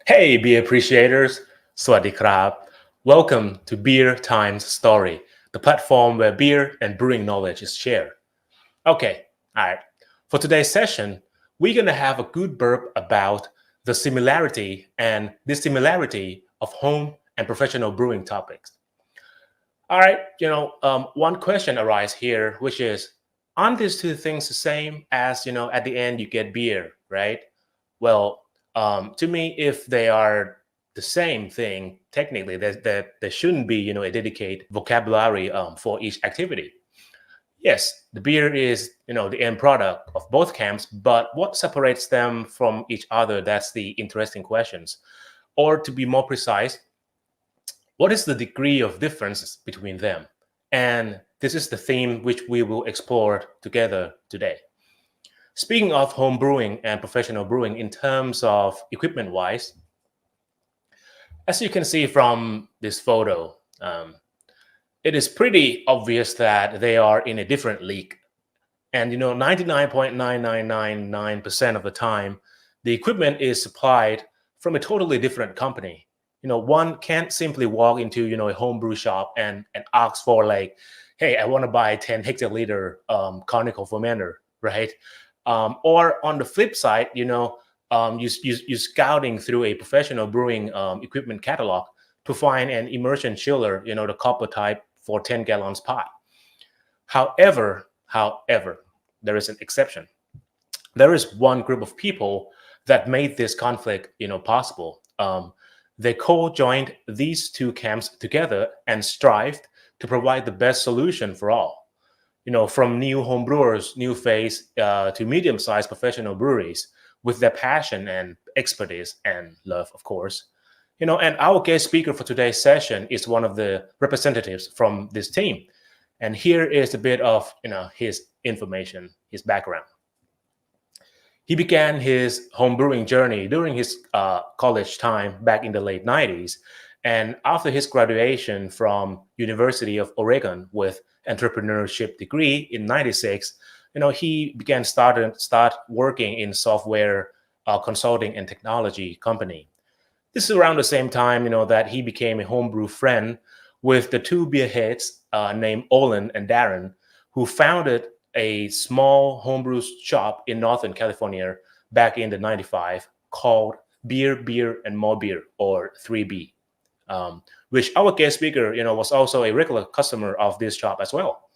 Hey, beer appreciators! Sawasdee krab. Welcome to Beer Times Story, the platform where beer and brewing knowledge is shared. Okay, all right. For today's session, we're going to have a good burp about the similarity and dissimilarity of home and professional brewing topics. All right, one question arises here, which is, aren't these two things the same as, at the end you get beer, right? Well, to me, if they are the same thing, technically, there shouldn't be, a dedicated vocabulary for each activity. Yes, the beer is, the end product of both camps, but what separates them from each other? That's the interesting questions. Or to be more precise, what is the degree of differences between them? And this is the theme which we will explore together today. Speaking of home brewing and professional brewing in terms of equipment wise, as you can see from this photo, it is pretty obvious that they are in a different league. And 99.9999% of the time, the equipment is supplied from a totally different company. One can't simply walk into a homebrew shop and ask for like, hey, I want to buy 10 hectoliter conical fermenter, right? Or on the flip side, you scouting through a professional brewing equipment catalog to find an immersion chiller, the copper type for 10 gallons pot. However, there is an exception. There is one group of people that made this conflict, possible. They co-joined these two camps together and strived to provide the best solution for all. From new home brewers, new face to medium-sized professional breweries with their passion and expertise and love, of course. And our guest speaker for today's session is one of the representatives from this team. And here is a bit of, his information, his background. He began his homebrewing journey during his college time back in the late 90s. And after his graduation from University of Oregon with entrepreneurship degree in 96, he began start working in software consulting and technology company. This is around the same time, that he became a homebrew friend with the two beerheads named Olin and Darren, who founded a small homebrew shop in Northern California back in the 95 called Beer, and More Beer, or 3B, which our guest speaker, was also a regular customer of this shop as well.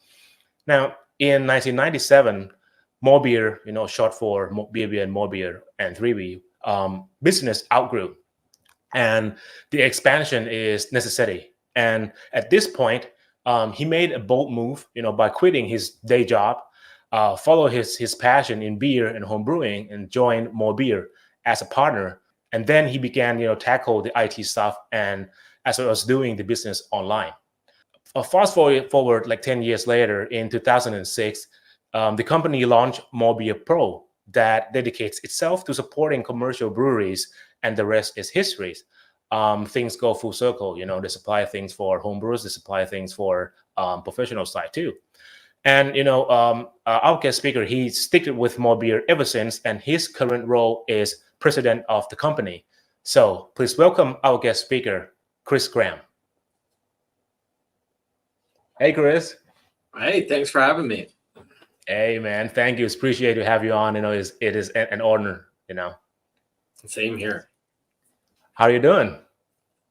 Now, in 1997, More Beer, short for Beer, and More Beer, and 3B, business outgrew. And the expansion is necessary. And at this point, he made a bold move, by quitting his day job, follow his passion in beer and home brewing, and join More Beer as a partner. And then he began, tackle the IT stuff and as well as doing the business online. Fast forward like 10 years later, in 2006, the company launched More Beer Pro that dedicates itself to supporting commercial breweries, and the rest is history. Things go full circle. They supply things for homebrewers, they supply things for professional side too. And our guest speaker, he sticked with More Beer ever since, and his current role is president of the company. So please welcome our guest speaker, Chris Graham. Hey, Chris. Hey, thanks for having me. Hey, man, thank you. It's appreciate to have you on. It is an honor. Same here. How are you doing?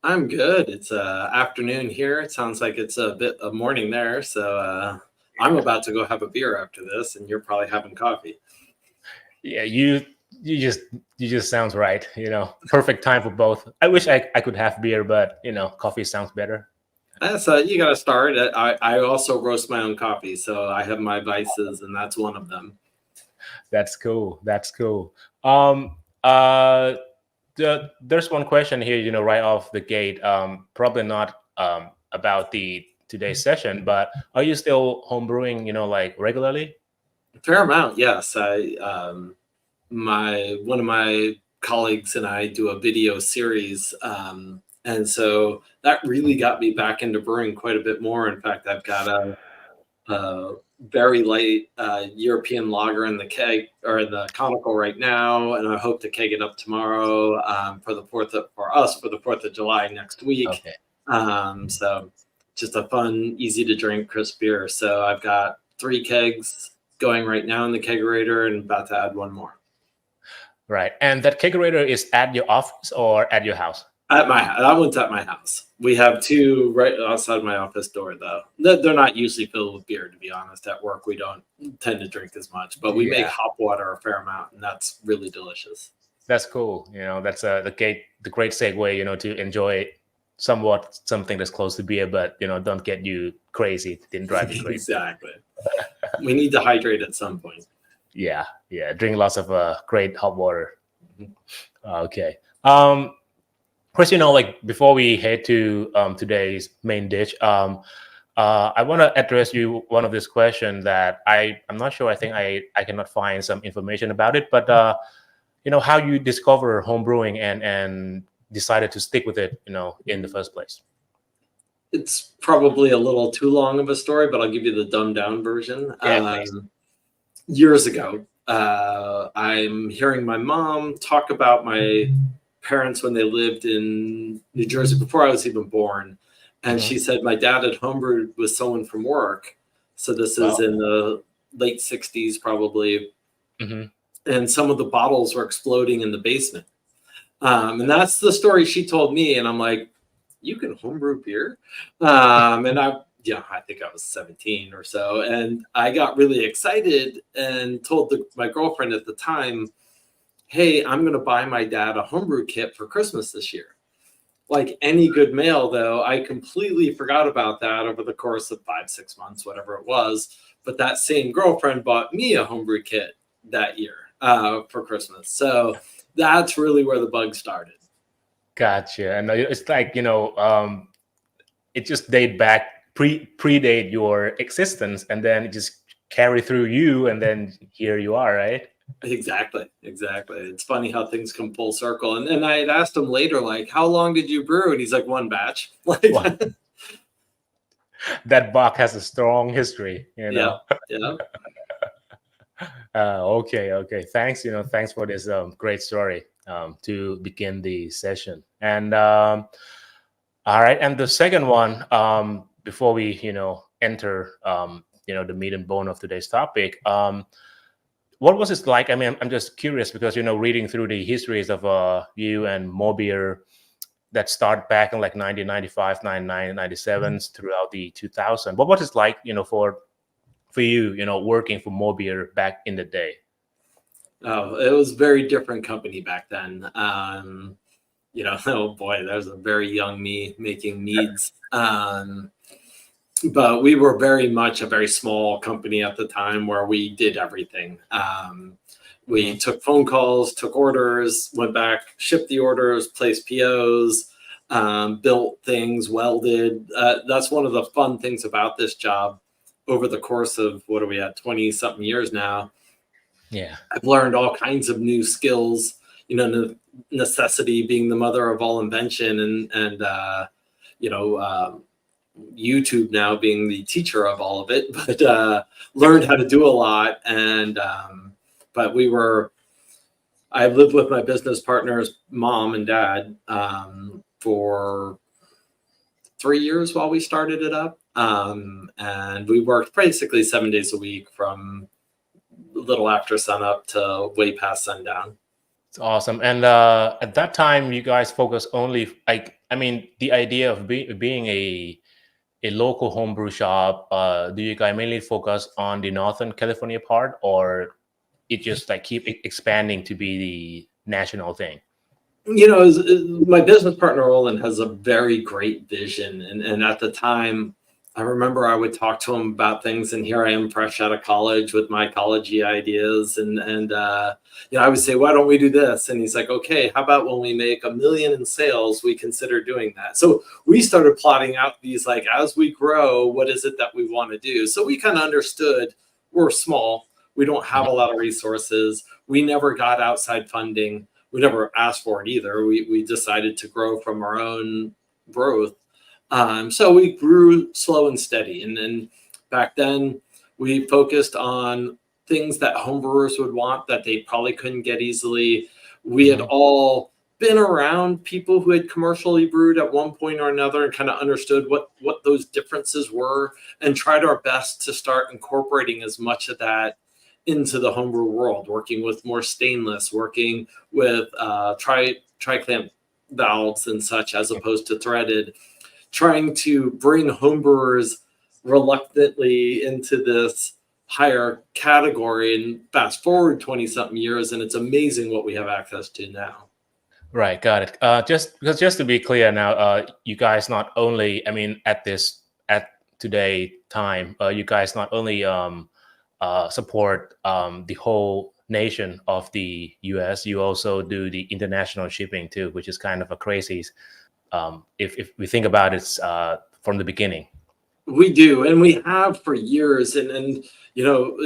I'm good. It's afternoon here. It sounds like it's a bit of morning there. So I'm about to go have a beer after this, and you're probably having coffee. Yeah, you just sounds right. Perfect time for both. I wish I could have beer, but coffee sounds better. So you got to start. I also roast my own coffee, so I have my vices, and that's one of them. That's cool. That's cool. There's one question here, right off the gate. Probably not about the today's session, but are you still homebrewing, like regularly? A fair amount, yes. One of my colleagues and I do a video series, and so that really got me back into brewing quite a bit more. In fact, I've got a very light European lager in the keg or the conical right now, and I hope to keg it up tomorrow for the Fourth of July next week. Okay. So just a fun, easy to drink, crisp beer. So I've got 3 kegs going right now in the kegerator, and about to add 1 more. Right. And that kegerator is at your office or at your house? That one's at my house. We have 2 right outside my office door, though. They're not usually filled with beer, to be honest. At work, we don't tend to drink as much, but we make hop water a fair amount, and that's really delicious. That's cool. That's the great segue, to enjoy somewhat something that's close to beer, but don't get you crazy. It didn't drive you crazy. Exactly. We need to hydrate at some point. Yeah. Drink lots of great hot water. Okay. Chris, like before we head to today's main dish, I want to address you one of this question that I'm not sure. I think I cannot find some information about it, but how you discover home brewing and decided to stick with it, in the first place. It's probably a little too long of a story, but I'll give you the dumbed down version. Yeah, years ago, I'm hearing my mom talk about my parents when they lived in New Jersey before I was even born. And she said my dad had homebrewed with someone from work. So this is in the late 60s, probably. And some of the bottles were exploding in the basement. And that's the story she told me. And I'm like, you can homebrew beer? And I think I was 17 or so. And I got really excited and told my girlfriend at the time, hey, I'm going to buy my dad a homebrew kit for Christmas this year. Like any good male, though, I completely forgot about that over the course of 5-6 months, whatever it was. But that same girlfriend bought me a homebrew kit that year for Christmas. So that's really where the bug started. Gotcha. And it's like, it just predate your existence, and then it just carry through you, and then here you are, right? Exactly. It's funny how things come full circle. And I had asked him later, like, how long did you brew? And he's like, 1 batch. That Bach has a strong history, Yeah. Okay. Thanks. Thanks for this great story to begin the session. And all right. And the second one, before we enter the meat and bone of today's topic, what was it like? I mean, I'm just curious because reading through the histories of you and Mobeer that start back in like 1995, 99, 97 throughout the 2000s. What was it like, for you, working for Mobeer back in the day? Oh, it was a very different company back then. Oh boy, there's a very young me making meads. But we were very much a very small company at the time where we did everything. We took phone calls, took orders, went back, shipped the orders, placed POs, built things, welded. That's one of the fun things about this job. Over the course of, 20-something years now, I've learned all kinds of new skills, necessity being the mother of all invention, and YouTube now being the teacher of all of it, but learned how to do a lot. And but I lived with my business partner's mom and dad for 3 years while we started it up. And we worked basically 7 days a week from a little after sunup to way past sundown. It's awesome. And at that time, you guys focus only, the idea of being a local homebrew shop, do you guys mainly focus on the Northern California part, or it just keep expanding to be the national thing? My business partner Roland has a very great vision, and at the time, I remember I would talk to him about things, and here I am fresh out of college with my college-y ideas, and I would say, why don't we do this? And he's like, okay, how about when we make $1 million in sales, we consider doing that. So we started plotting out these, as we grow, what is it that we want to do? So we kind of understood we're small. We don't have a lot of resources. We never got outside funding. We never asked for it either. We decided to grow from our own growth. So we grew slow and steady. And then back then We focused on things that homebrewers would want that they probably couldn't get easily. We had all been around people who had commercially brewed at one point or another and kind of understood what those differences were, and tried our best to start incorporating as much of that into the homebrew world, working with more stainless, working with tri-clamp valves and such as opposed to threaded, trying to bring homebrewers reluctantly into this higher category. And fast forward 20 something years, and it's amazing what we have access to now. Right, got it. Just to be clear now, you guys not only, I mean, at today time, you guys not only support the whole nation of the U.S., you also do the international shipping too, which is kind of a crazy. If we think about it from the beginning. We do, and we have for years, and you know,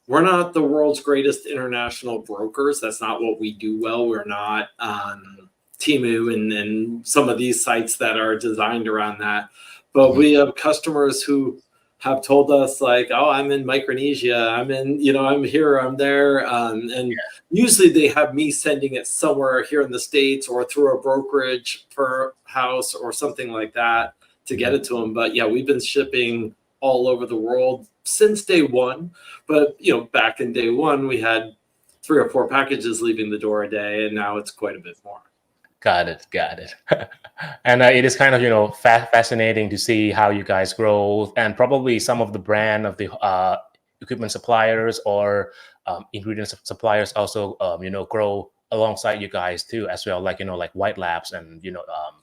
we're not the world's greatest international brokers. That's not what we do well. We're not on Temu and some of these sites that are designed around that. But we have customers who have told us like, oh, I'm in Micronesia. I'm in, I'm here, I'm there. And usually they have me sending it somewhere here in the States or through a brokerage per house or something like that to get it to them. But yeah, we've been shipping all over the world since day one. But, back in day one, we had 3 or 4 packages leaving the door a day, and now it's quite a bit more. Got it. And it is kind of, fascinating to see how you guys grow, and probably some of the brand of the equipment suppliers or ingredient suppliers also, grow alongside you guys too, as well, like White Labs and,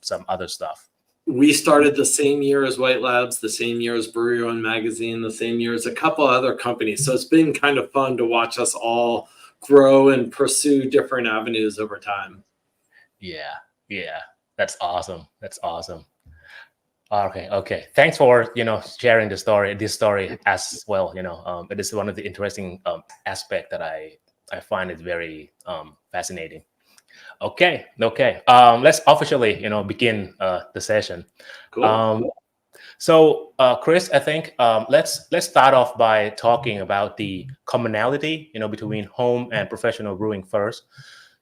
some other stuff. We started the same year as White Labs, the same year as Brewery Run Magazine, the same year as a couple other companies. So it's been kind of fun to watch us all grow and pursue different avenues over time. Yeah. That's awesome. Okay. Thanks for, sharing this story as well. It is one of the interesting aspect that I find it very fascinating. Okay. Let's officially, begin the session. Cool. So, Chris, I think let's start off by talking about the commonality, between home and professional brewing first.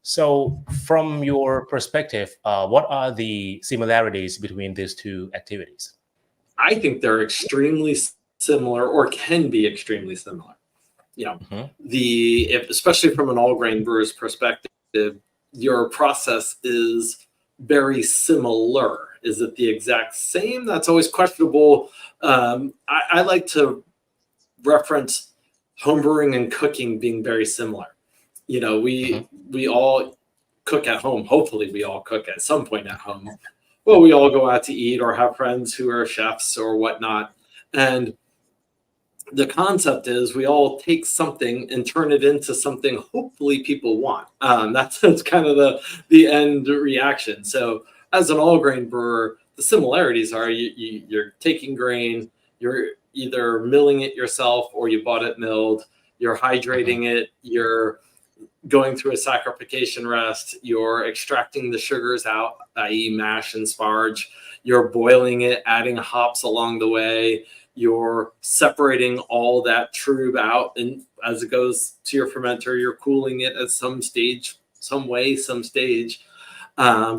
So, from your perspective, what are the similarities between these two activities? I think they're extremely similar, or can be extremely similar. Especially from an all grain brewer's perspective, your process is very similar. Is it the exact same? That's always questionable. I like to reference homebrewing and cooking being very similar. We all cook at home. Hopefully we all cook at some point at home. Well, we all go out to eat or have friends who are chefs or whatnot. And the concept is we all take something and turn it into something hopefully people want. That's kind of the end reaction. So as an all grain brewer, the similarities are you're taking grain, you're either milling it yourself or you bought it milled, you're hydrating it, you're going through a saccharification rest, you're extracting the sugars out, i.e. mash and sparge, you're boiling it, adding hops along the way, you're separating all that trub out, and as it goes to your fermenter, you're cooling it at some stage,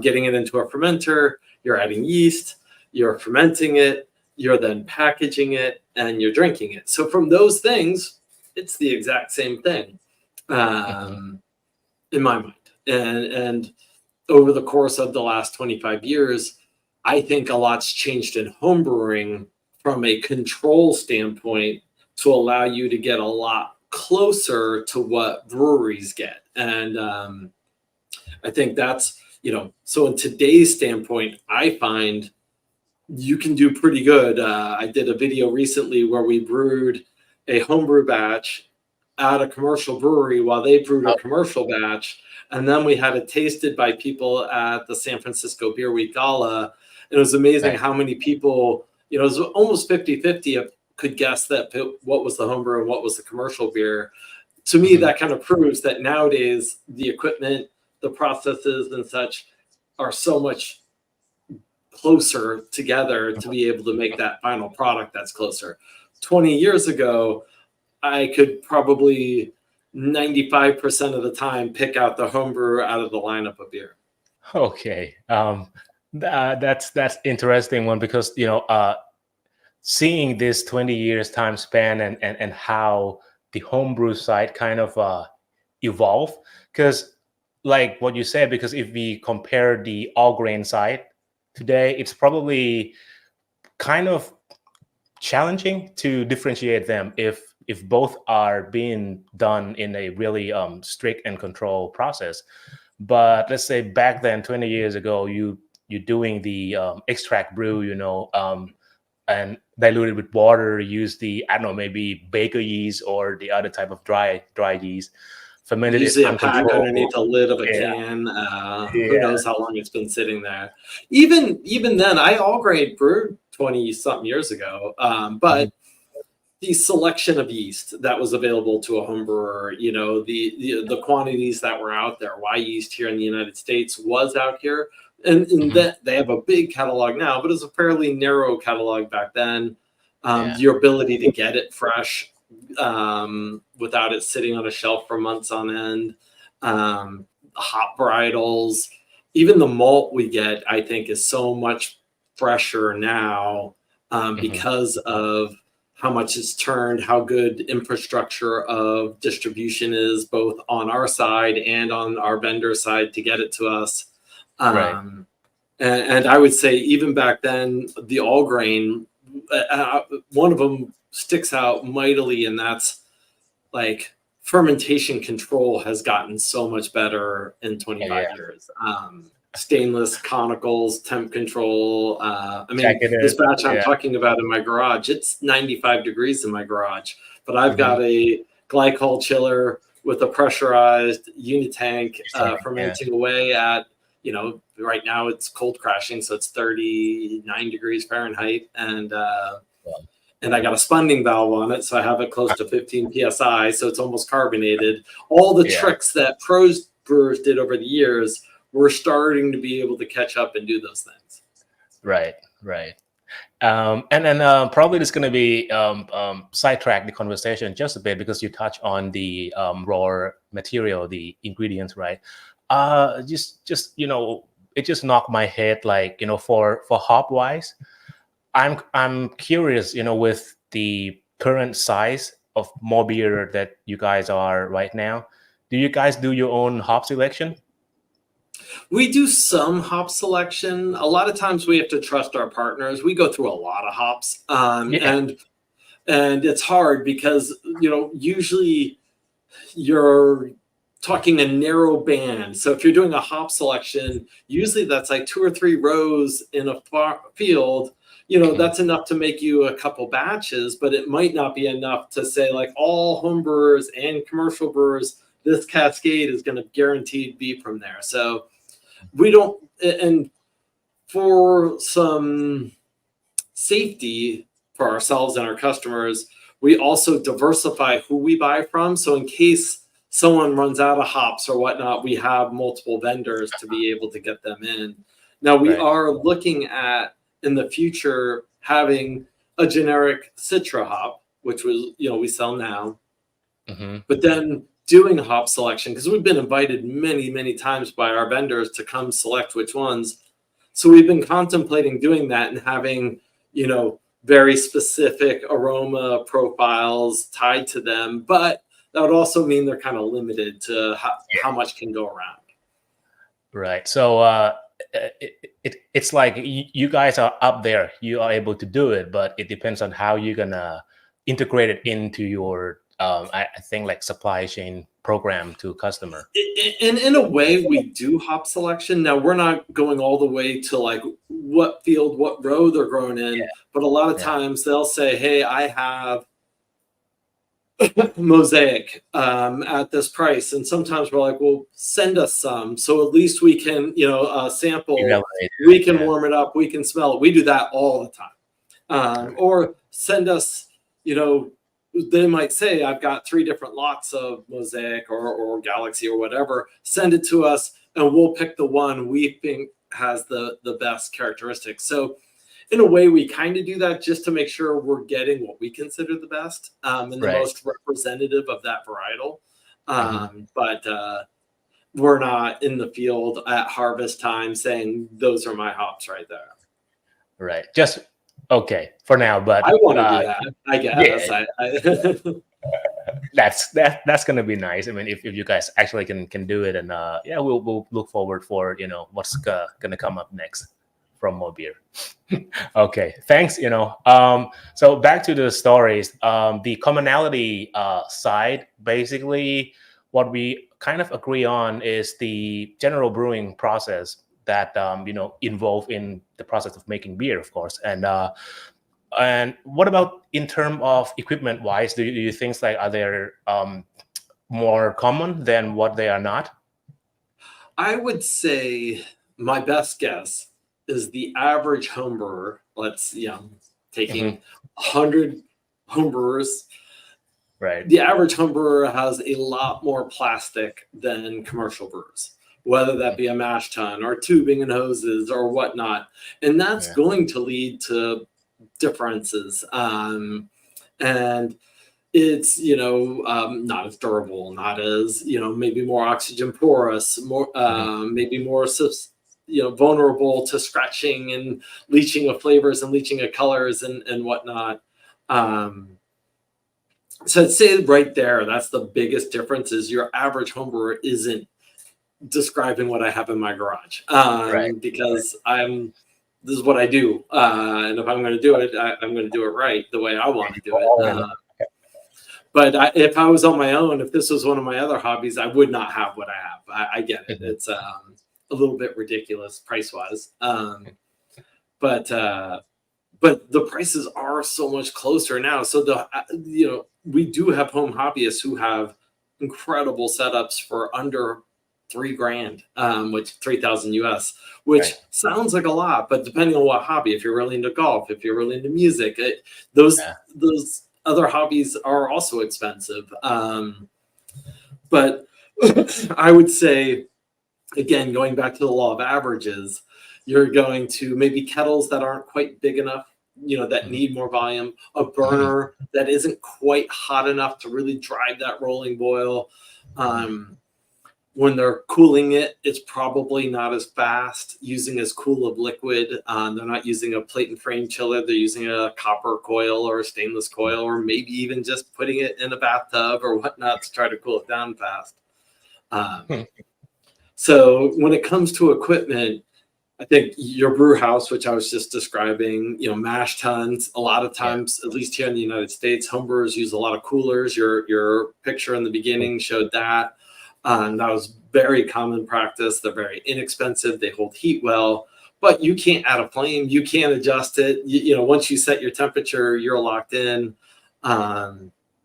getting it into a fermenter, you're adding yeast, you're fermenting it, you're then packaging it, and you're drinking it. So from those things, it's the exact same thing. In my mind. And over the course of the last 25 years, I think a lot's changed in homebrewing from a control standpoint to allow you to get a lot closer to what breweries get. And I think that's, so in today's standpoint, I find you can do pretty good. I did a video recently where we brewed a homebrew batch at a commercial brewery while they brewed a commercial batch. And then we had it tasted by people at the San Francisco Beer Week Gala. And it was amazing how many people, it was almost 50-50 could guess that what was the homebrew and what was the commercial beer. To me, that kind of proves that nowadays the equipment, the processes and such are so much closer together to be able to make that final product that's closer. 20 years ago, I could probably 95% of the time pick out the homebrewer out of the lineup of beer. Okay. That's interesting one, because seeing this 20 years time span, and how the homebrew side kind of evolve, because like what you said, because if we compare the all grain side today, it's probably kind of challenging to differentiate them if both are being done in a really strict and controlled process. But let's say back then, 20 years ago, you're doing the extract brew, and diluted with water, use the, I don't know, maybe baker yeast or the other type of dry yeast, fermented it Usually a pack uncontrolled. underneath the lid of a Yeah, can. Who yeah. knows how long it's been sitting there? Even then, I all grain brewed 20 something years ago. But the selection of yeast that was available to a home brewer, the quantities that were out there, why yeast here in the United States was out here. And that they have a big catalog now, but it's a fairly narrow catalog back then. Yeah. Your ability to get it fresh without it sitting on a shelf for months on end. Hop varietals, even the malt we get, I think, is so much fresher now because of how much it's turned, how good infrastructure of distribution is, both on our side and on our vendor side to get it to us. Right. And I would say even back then, the all grain, one of them sticks out mightily, and that's like fermentation control has gotten so much better in 25 years. Stainless conicals, temp control. This batch I'm talking about in my garage, it's 95 degrees in my garage, but I've got a glycol chiller with a pressurized unitank fermenting away at, right now it's cold crashing, so it's 39 degrees Fahrenheit, and I got a spunding valve on it, so I have it close to 15 psi, so it's almost carbonated. All the tricks that pros brewers did over the years, we're starting to be able to catch up and do those things. Right. And then probably it's going to be sidetrack the conversation just a bit, because you touch on the raw material, the ingredients, right? Just it just knocked my head, like, for hop wise, I'm curious, with the current size of more beer that you guys are right now, do you guys do your own hop selection? We do some hop selection. A lot of times we have to trust our partners. We go through a lot of hops, and it's hard because usually you're talking a narrow band. So if you're doing a hop selection, usually that's like 2 or 3 rows in a field. That's enough to make you a couple batches, but it might not be enough to say, like, all home brewers and commercial brewers, this cascade is going to guaranteed be from there. So we don't, and for some safety for ourselves and our customers, we also diversify who we buy from. So in case someone runs out of hops or whatnot, we have multiple vendors to be able to get them in. Now we are looking at, in the future, having a generic Citra hop, which we sell now, but then doing hop selection, because we've been invited many, many times by our vendors to come select which ones. So we've been contemplating doing that and having, very specific aroma profiles tied to them. But that would also mean they're kind of limited to how much can go around. Right. So it's like you guys are up there. You are able to do it, but it depends on how you're going to integrate it into your I think, like, supply chain program to customer. In a way, we do hop selection. Now, we're not going all the way to like what field, what row they're grown in, but a lot of times they'll say, hey, I have Mosaic at this price. And sometimes we're like, well, send us some. So at least we can, sample, we can warm it up, we can smell it. We do that all the time. Or send us, they might say, I've got 3 different lots of Mosaic or Galaxy or whatever. Send it to us, and we'll pick the one we think has the best characteristics. So in a way, we kind of do that just to make sure we're getting what we consider the best and the Right. most representative of that varietal. Mhm. But we're not in the field at harvest time saying those are my hops right there. Right. Just okay for now, but I want to do that, I guess. yeah, that's gonna be nice. I mean, if you guys actually can do it, and yeah, we'll look forward for what's gonna come up next from Mo Beer. Okay, thanks. So back to the stories. The commonality side, basically, what we kind of agree on is the general brewing process that involved in the process of making beer, of course. And what about in terms of equipment wise? Do you think like are there more common than what they are not? I would say my best guess is the average home brewer, taking Hmm. 100 home brewers, Right. the average home brewer has a lot more plastic than commercial brewers, whether that be a mash tun or tubing and hoses or whatnot. And that's Yeah. going to lead to differences. And it's not as durable, not as maybe more oxygen porous, more Mhm. maybe more vulnerable to scratching and leaching of flavors and leaching of colors and whatnot. So I'd say right there, that's the biggest difference. Is your average homebrewer isn't describing what I have in my garage, Right. because this is what I do, and if I'm going to do it, I'm going to do it right the way I want to do it. Oh, yeah. But if I was on my own, if this was one of my other hobbies, I would not have what I have. I get it. Mhm. It's a little bit ridiculous price wise. But the prices are so much closer now. So we do have home hobbyists who have incredible setups for under $3,000, which 3,000 US, which Right. sounds like a lot, but depending on what hobby, if you're really into golf, if you're really into music, those other hobbies are also expensive. But I would say, again, going back to the law of averages, you're going to maybe kettles that aren't quite big enough, that Mhm. need more volume, a Mhm. burner that isn't quite hot enough to really drive that rolling boil. Mhm. When they're cooling it, it's probably not as fast, using as cool of liquid. They're not using a plate and frame chiller. They're using a copper coil or a stainless coil, or maybe even just putting it in a bathtub or whatnot to try to cool it down fast. Um, Mhm. so when it comes to equipment, I think your brew house, which I was just describing, mash tuns, a lot of Yeah. times, at least here in the United States, homebrewers use a lot of coolers. Your picture in the beginning showed that. That was very common practice. They're very inexpensive. They hold heat well, but you can't add a flame. You can't adjust it. Once you set your temperature, you're locked in.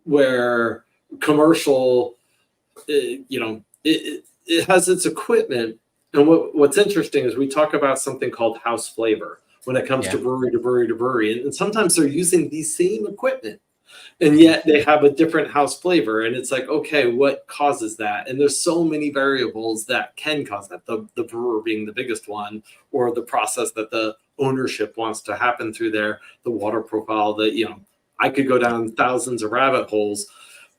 Where commercial, it has its equipment. And what's interesting is we talk about something called house flavor when it comes to Yeah. brewery to brewery to brewery. And sometimes they're using the same equipment, and Mhm. yet they have a different house flavor. And it's like, okay, what causes that? And there's so many variables that can cause that, the brewer being the biggest one, or the process that the ownership wants to happen through there, the water profile, I could go down thousands of rabbit holes.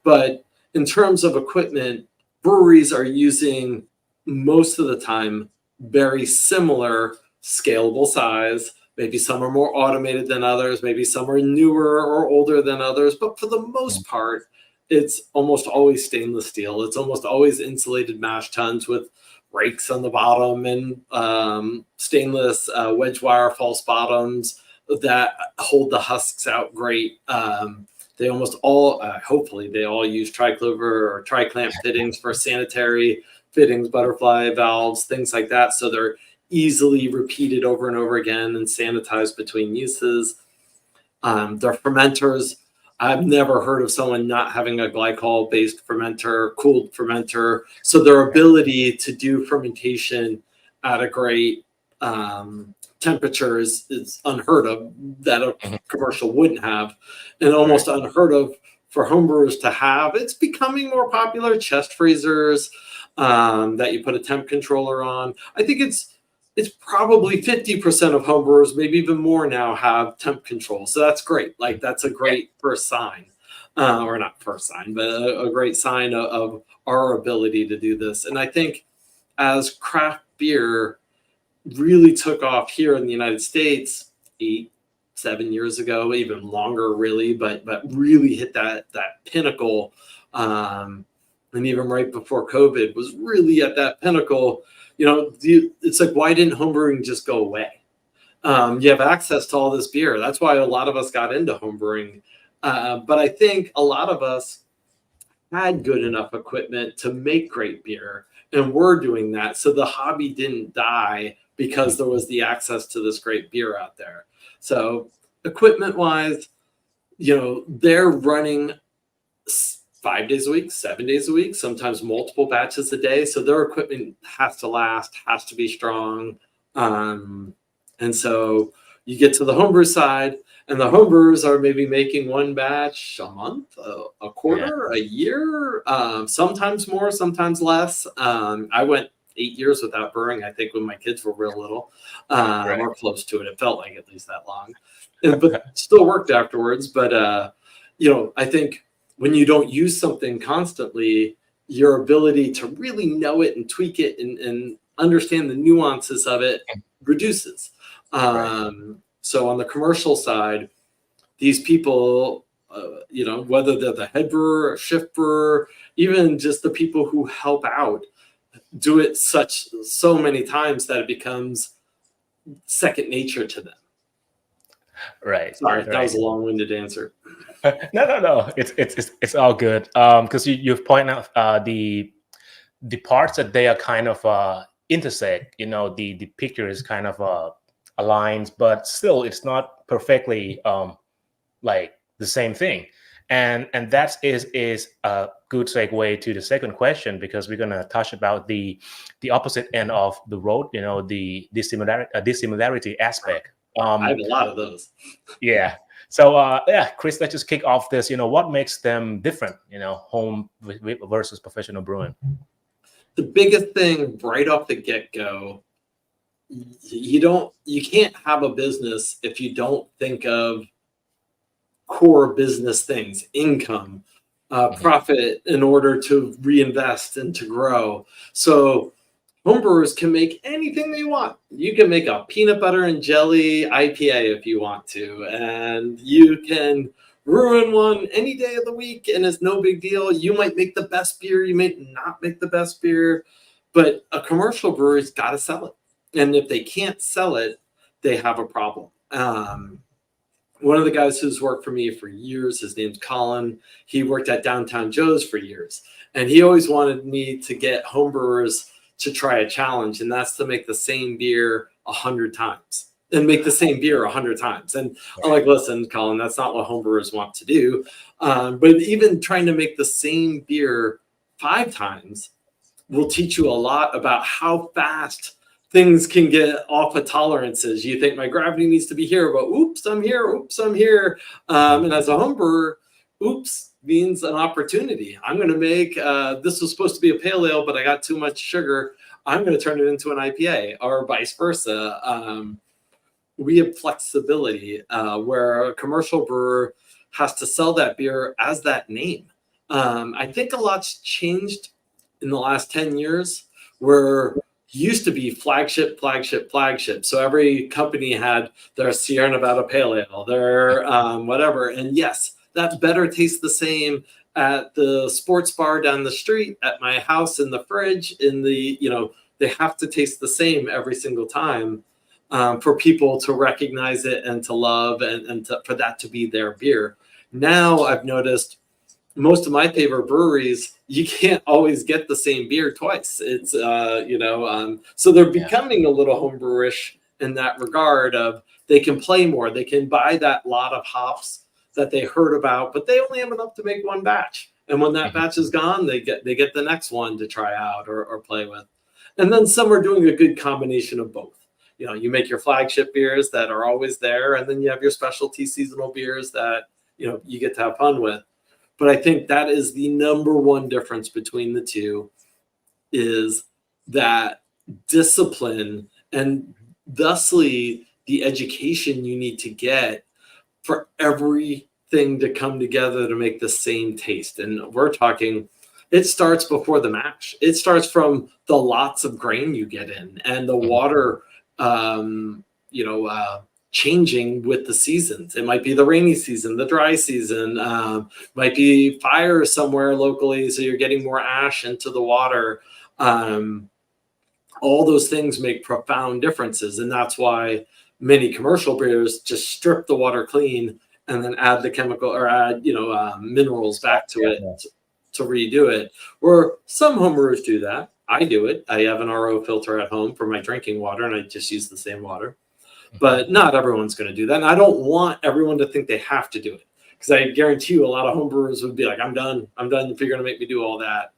But in terms of equipment, breweries are using, most of the time, very similar scalable size. Maybe some are more automated than others. Maybe some are newer or older than others. But for the Mhm. most part, it's almost always stainless steel. It's almost always insulated mash tuns with rakes on the bottom and stainless wedge wire false bottoms that hold the husks out great. They almost all, hopefully, they all use triclover or tri-clamp fittings for sanitary fittings, butterfly valves, things like that. So they're easily repeated over and over again and sanitized between uses. Their fermenters, I've never heard of someone not having a glycol-based fermenter, cooled fermenter. So their ability to do fermentation at a great temperature is unheard of, that a Mhm. commercial wouldn't have, and Right. almost unheard of for homebrewers to have. It's becoming more popular. Chest freezers that you put a temp controller on. I think it's it's probably 50% of homebrewers, maybe even more now, have temp control. So that's great. Like that's a great first sign, or not first sign, but a great sign of our ability to do this. And I think as craft beer really took off here in the United States 8-7 years ago, even longer really, but really hit that pinnacle. And even right before COVID was really at that pinnacle. It's like, why didn't homebrewing just go away? You have access to all this beer. That's why a lot of us got into homebrewing. But I think a lot of us had good enough equipment to make great beer, and we're doing that. So the hobby didn't die because there was the access to this great beer out there. So equipment wise, they're running 5 days a week, 7 days a week, sometimes multiple batches a day. So their equipment has to last, has to be strong. And so you get to the homebrew side, and the homebrewers are maybe making one batch a month, a quarter, a year, sometimes more, sometimes less. I went 8 years without brewing, I think, when my kids were real little, or close to it. It felt like at least that long, but still worked afterwards. But, I think when you don't use something constantly, your ability to really know it and tweak it and understand the nuances of it reduces. So on the commercial side, these people, whether they're the head brewer, or shift brewer, even just the people who help out, do it so many times that it becomes second nature to them. Right. Sorry, that was a long-winded answer. No. It's all good. Because you've pointed out the parts that they are kind of intersect. The picture is kind of aligned, but still it's not perfectly like the same thing. And that is a good segue to the second question, because we're gonna touch about the opposite end of the road. The dissimilarity aspect. I have a lot of those. Yeah. So Chris, let's just kick off this. What makes them different? Home versus professional brewing. The biggest thing right off the get-go, you can't have a business if you don't think of core business things, income, profit, in order to reinvest and to grow. So homebrewers can make anything they want. You can make a peanut butter and jelly IPA if you want to, and you can ruin one any day of the week, and it's no big deal. You might make the best beer, you might not make the best beer, but a commercial brewery's got to sell it. And if they can't sell it, they have a problem. One of the guys who's worked for me for years, his name's Colin. He worked at Downtown Joe's for years, and he always wanted me to get homebrewers to try a challenge, and that's to make the same beer 100 times and make the same beer 100 times. And I'm like, listen, Colin, that's not what homebrewers want to do. But even trying to make the same beer 5 times will teach you a lot about how fast things can get off of tolerances. You think my gravity needs to be here, but oops, I'm here. Oops, I'm here. And as a homebrewer, oops means an opportunity. I'm going to make, this was supposed to be a pale ale, but I got too much sugar. I'm going to turn it into an IPA, or vice versa. We have flexibility where a commercial brewer has to sell that beer as that name. I think a lot's changed in the last 10 years, where used to be flagship. So every company had their Sierra Nevada Pale Ale, their whatever. And yes, that better tastes the same at the sports bar down the street, at my house, in the fridge, they have to taste the same every single time for people to recognize it and to love and for that to be their beer. Now I've noticed most of my favorite breweries, you can't always get the same beer twice. It's, so they're becoming a little homebrewerish in that regard of they can play more. They can buy that lot of hops that they heard about, but they only have enough to make one batch. And when that batch is gone, they get the next one to try out or play with. And then some are doing a good combination of both. You make your flagship beers that are always there, and then you have your specialty seasonal beers that, you get to have fun with. But I think that is the number one difference between the two, is that discipline and thusly the education you need to get for everything to come together to make the same taste. And we're talking, it starts before the mash. It starts from the lots of grain you get in and the water, changing with the seasons. It might be the rainy season, the dry season, might be fire somewhere locally, so you're getting more ash into the water. All those things make profound differences, and that's why many commercial brewers just strip the water clean and then add the chemical or add minerals back to it to redo it. Where some homebrewers do that. I do it. I have an RO filter at home for my drinking water, and I just use the same water. But not everyone's going to do that. And I don't want everyone to think they have to do it, because I guarantee you a lot of homebrewers would be like, I'm done if you're going to make me do all that.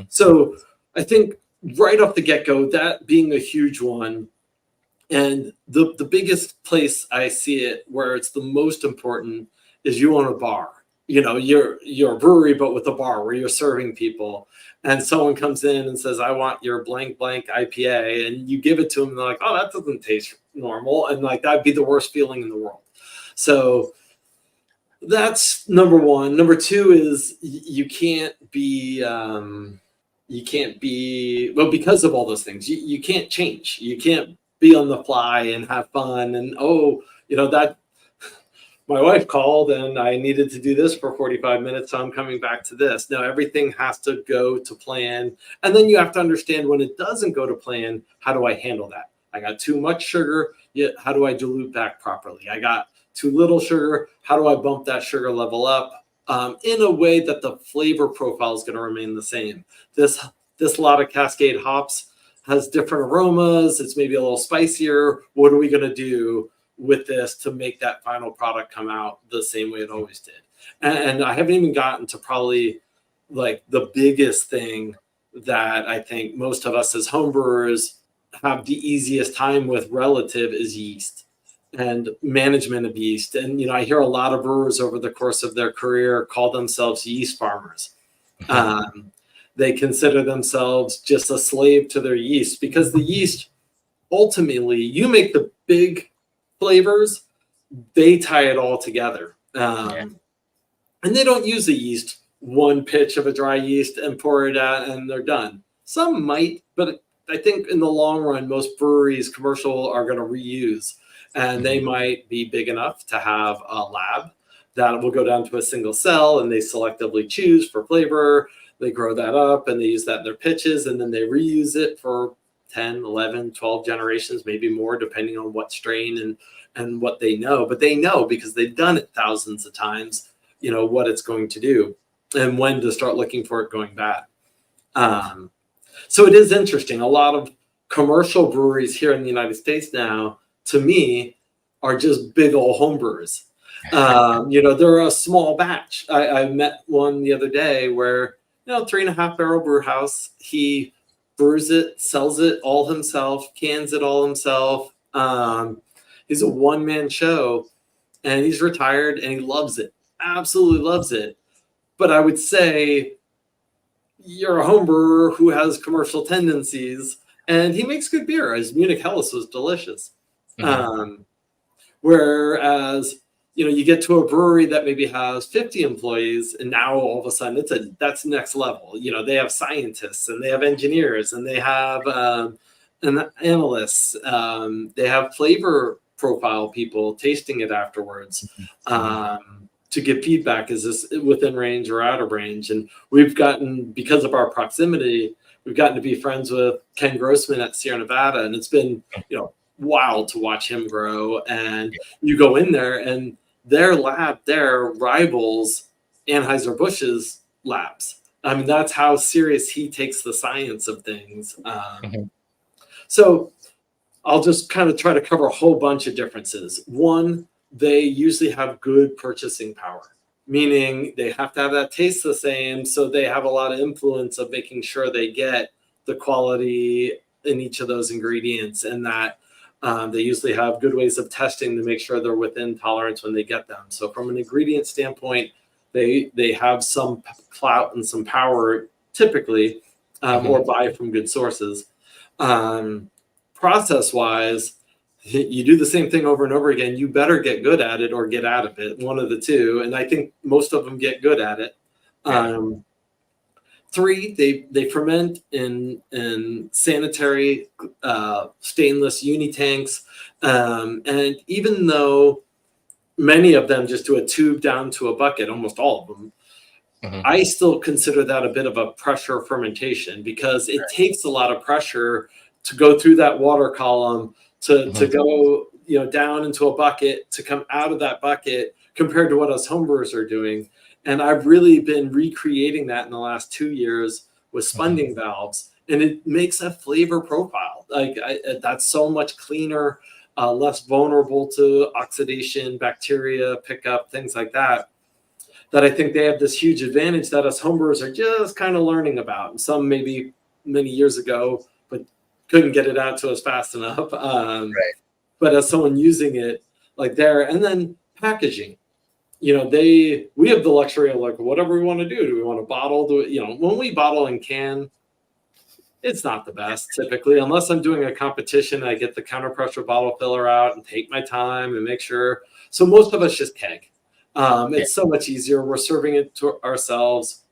So I think right off the get-go, that being a huge one. And the biggest place I see it where it's the most important is you own a bar. You're a brewery, but with a bar where you're serving people. And someone comes in and says, I want your blank IPA. And you give it to them. And they're like, oh, that doesn't taste normal. And like, that'd be the worst feeling in the world. So that's number one. Number two is you can't be, because of all those things, you can't change. You can't be on the fly and have fun. And, that my wife called and I needed to do this for 45 minutes. So I'm coming back to this. No, everything has to go to plan. And then you have to understand when it doesn't go to plan, how do I handle that? I got too much sugar, yet how do I dilute back properly? I got too little sugar. How do I bump that sugar level up in a way that the flavor profile is going to remain the same? This lot of Cascade hops has different aromas. It's maybe a little spicier. What are we going to do with this to make that final product come out the same way it always did? And I haven't even gotten to probably like the biggest thing that I think most of us as homebrewers have the easiest time with relative is yeast and management of yeast. And, I hear a lot of brewers over the course of their career call themselves yeast farmers. They consider themselves just a slave to their yeast, because the yeast, ultimately, you make the big flavors, they tie it all together. And they don't use the yeast, one pitch of a dry yeast and pour it out and they're done. Some might, but I think in the long run, most breweries, commercial, are going to reuse. And they might be big enough to have a lab that will go down to a single cell and they selectively choose for flavor. They grow that up and they use that in their pitches, and then they reuse it for 10, 11, 12 generations, maybe more, depending on what strain and what they know. But they know, because they've done it thousands of times, what it's going to do and when to start looking for it going bad. So it is interesting. A lot of commercial breweries here in the United States now, to me, are just big old homebrewers. They're a small batch. I met one the other day where, 3.5 barrel brew house. He brews it, sells it all himself, cans it all himself. He's a one-man show, and he's retired, and he loves it, absolutely loves it. But I would say you're a home brewer who has commercial tendencies, and he makes good beer. His Munich Helles was delicious. Whereas, you get to a brewery that maybe has 50 employees, and now all of a sudden that's next level. They have scientists and they have engineers and they have analysts. They have flavor profile people tasting it afterwards to give feedback. Is this within range or out of range? And we've gotten, because of our proximity, we've gotten to be friends with Ken Grossman at Sierra Nevada, and it's been, wild to watch him grow. And you go in there and their lab there rivals Anheuser-Busch's labs. I mean, that's how serious he takes the science of things. So I'll just kind of try to cover a whole bunch of differences. One, they usually have good purchasing power, meaning they have to have that taste the same. So they have a lot of influence of making sure they get the quality in each of those ingredients, and that they usually have good ways of testing to make sure they're within tolerance when they get them. So from an ingredient standpoint, they have some clout and some power typically, or buy from good sources. process wise, you do the same thing over and over again. You better get good at it or get out of it, one of the two. And I think most of them get good at it. Yeah. 3, they ferment in sanitary stainless uni tanks, and even though many of them just do a tube down to a bucket, almost all of them, I still consider that a bit of a pressure fermentation, because it takes a lot of pressure to go through that water column, to go down into a bucket, to come out of that bucket, compared to what us homebrewers are doing. And I've really been recreating that in the last 2 years with spunding valves, and it makes a flavor profile. That's so much cleaner, less vulnerable to oxidation, bacteria pickup, things like that. That I think they have this huge advantage that us homebrewers are just kind of learning about. And some maybe many years ago, but couldn't get it out to us fast enough. Right. But as someone using it like there, and then packaging. We have the luxury of like, whatever we want to do. Do we want to bottle? When we bottle and can, it's not the best typically, unless I'm doing a competition. I get the counter pressure bottle filler out and take my time and make sure. So most of us just keg. It's so much easier. We're serving it to ourselves,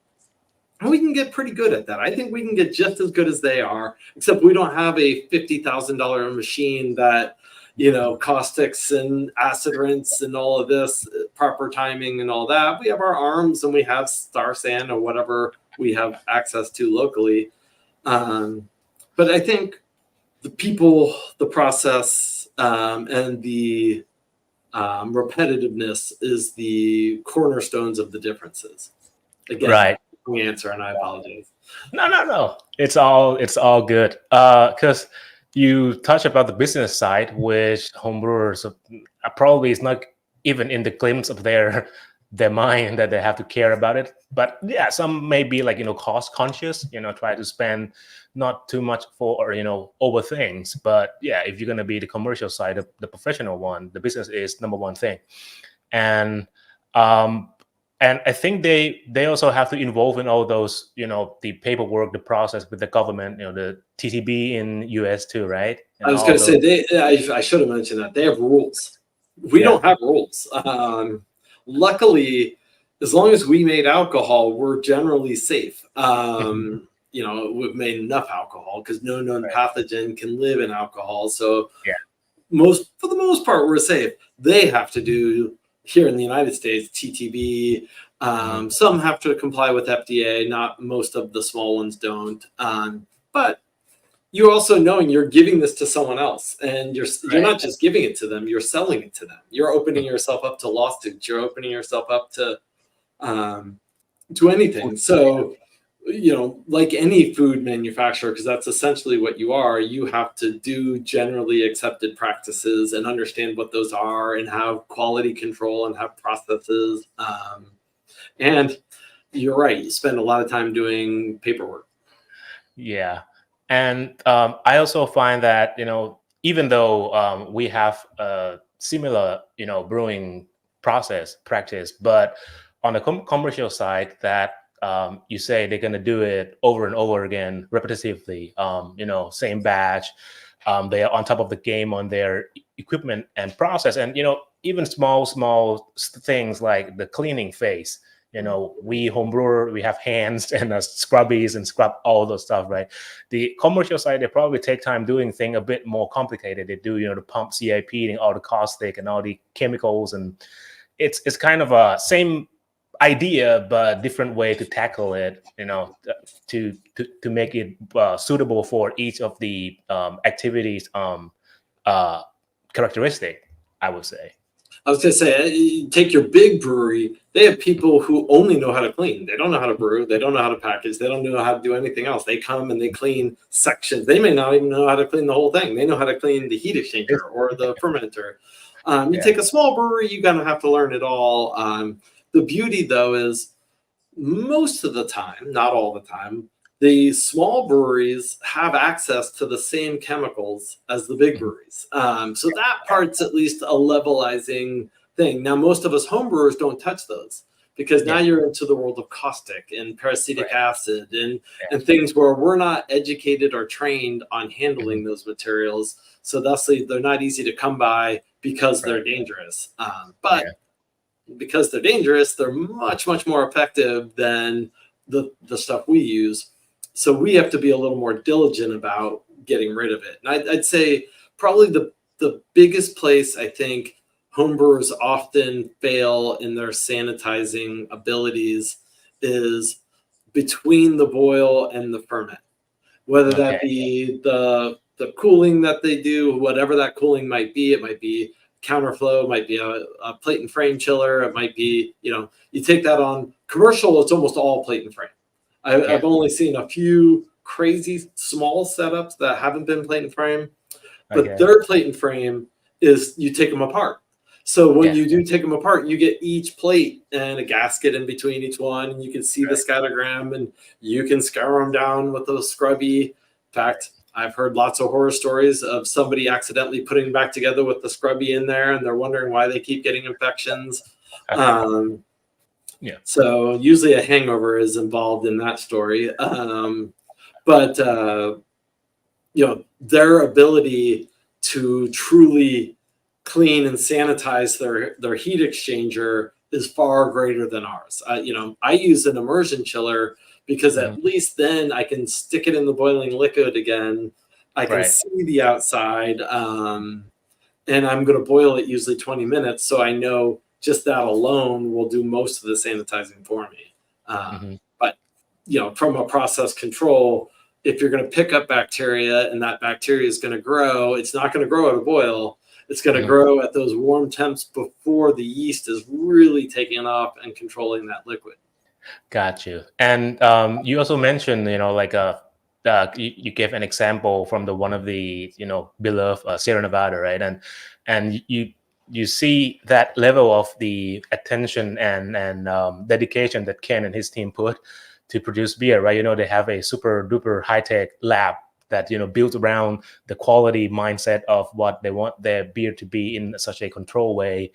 and we can get pretty good at that. I think we can get just as good as they are, except we don't have a $50,000 machine that caustics and acid rinse and all of this, proper timing and all that. We have our arms, and we have Star San or whatever we have access to locally. But I think the people, the process, and the repetitiveness is the cornerstones of the differences. Again, right. Long answer, and I apologize. No. It's all good. Because you touch about the business side, which homebrewers probably is not even in the glimpse of their mind that they have to care about it. But yeah, some may be like, cost conscious, try to spend not too much for, over things. But yeah, if you're going to be the commercial side, the professional one, the business is number one thing. And I think they also have to involve in all those, the paperwork, the process with the government, the TTB in US too, right? And I was going to say, I should have mentioned that they have rules. We don't have rules. Luckily, as long as we made alcohol, we're generally safe. We've made enough alcohol because no known pathogen can live in alcohol. So for the most part, we're safe. They have to do, here in the United States, TTB. Some have to comply with FDA. Not most of the small ones don't. But you also knowing you're giving this to someone else, and you're not just giving it to them, you're selling it to them. You're opening yourself up to lawsuits. You're opening yourself up to anything. So, like any food manufacturer, because that's essentially what you are, you have to do generally accepted practices and understand what those are, and have quality control and have processes. And you're right, you spend a lot of time doing paperwork. Yeah. And I also find that, even though we have a similar, brewing practice, but on the commercial side, that you say they're going to do it over and over again, repetitively, same batch. They are on top of the game on their equipment and process. And, even small things like the cleaning phase. We homebrewer, we have hands and scrubbies and scrub all those stuff, right? The commercial side, they probably take time doing things a bit more complicated. They do, the pump CIP and all the caustic and all the chemicals, and it's kind of a same idea but different way to tackle it, to make it suitable for each of the activities characteristic, I would say. I was going to say, take your big brewery. They have people who only know how to clean. They don't know how to brew. They don't know how to package. They don't know how to do anything else. They come and they clean sections. They may not even know how to clean the whole thing. They know how to clean the heat exchanger or the fermenter. You take a small brewery, you're going to have to learn it all. The beauty, though, is most of the time, not all the time, the small breweries have access to the same chemicals as the big breweries. So that part's at least a levelizing thing. Now, most of us homebrewers don't touch those because now Yeah. you're into the world of caustic and Right. peracetic acid Yeah. and things where we're not educated or trained on Mhm. handling those materials. So thusly, they're not easy to come by because Right. they're dangerous. Yeah. But because they're dangerous, they're much more effective than the stuff we use. So we have to be a little more diligent about getting rid of it. And I'd say probably the biggest place I think homebrewers often fail in their sanitizing abilities is between the boil and the ferment, whether Okay. that be the cooling that they do, whatever that cooling might be. It might be counterflow, it might be a plate and frame chiller, it might be, you take that on commercial, it's almost all plate and frame. Yeah. I've only seen a few crazy small setups that haven't been plate and frame, but Okay. their plate and frame is you take them apart. So when Yeah. you do take them apart, you get each plate and a gasket in between each one, and you can see the Right. scattergram, and you can scour them down with those scrubby. In fact, I've heard lots of horror stories of somebody accidentally putting them back together with the scrubby in there, and they're wondering why they keep getting infections. Um, Yeah. so usually a hangover is involved in that story. But their ability to truly clean and sanitize their heat exchanger is far greater than ours. I use an immersion chiller because Mhm. at least then I can stick it in the boiling liquid again. I can Right. see the outside, and I'm going to boil it usually 20 minutes, so I know just that alone will do most of the sanitizing for me. Mhm. But from a process control, if you're going to pick up bacteria and that bacteria is going to grow, it's not going to grow at a boil. It's going to Mhm. grow at those warm temps before the yeast is really taking off and controlling that liquid. Got you. And you also mentioned, like you gave an example from the one of the beloved Sierra Nevada, right? And you see that level of the attention and dedication that Ken and his team put to produce beer, right? They have a super duper high tech lab that built around the quality mindset of what they want their beer to be in such a control way,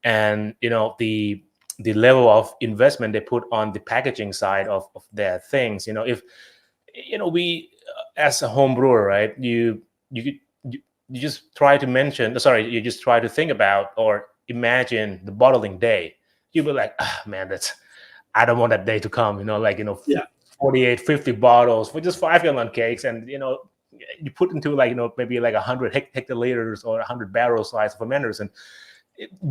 and the level of investment they put on the packaging side of their things. If we as a home brewer, right, you you just try to mention sorry you just try to think about or imagine the bottling day, you'll be like, ah, man, that's I don't want that day to come, like, Yeah. 48, 50 bottles for just 5 gallon cakes, and you put into, like, maybe like 100 hectoliters or 100 barrel size fermenters, and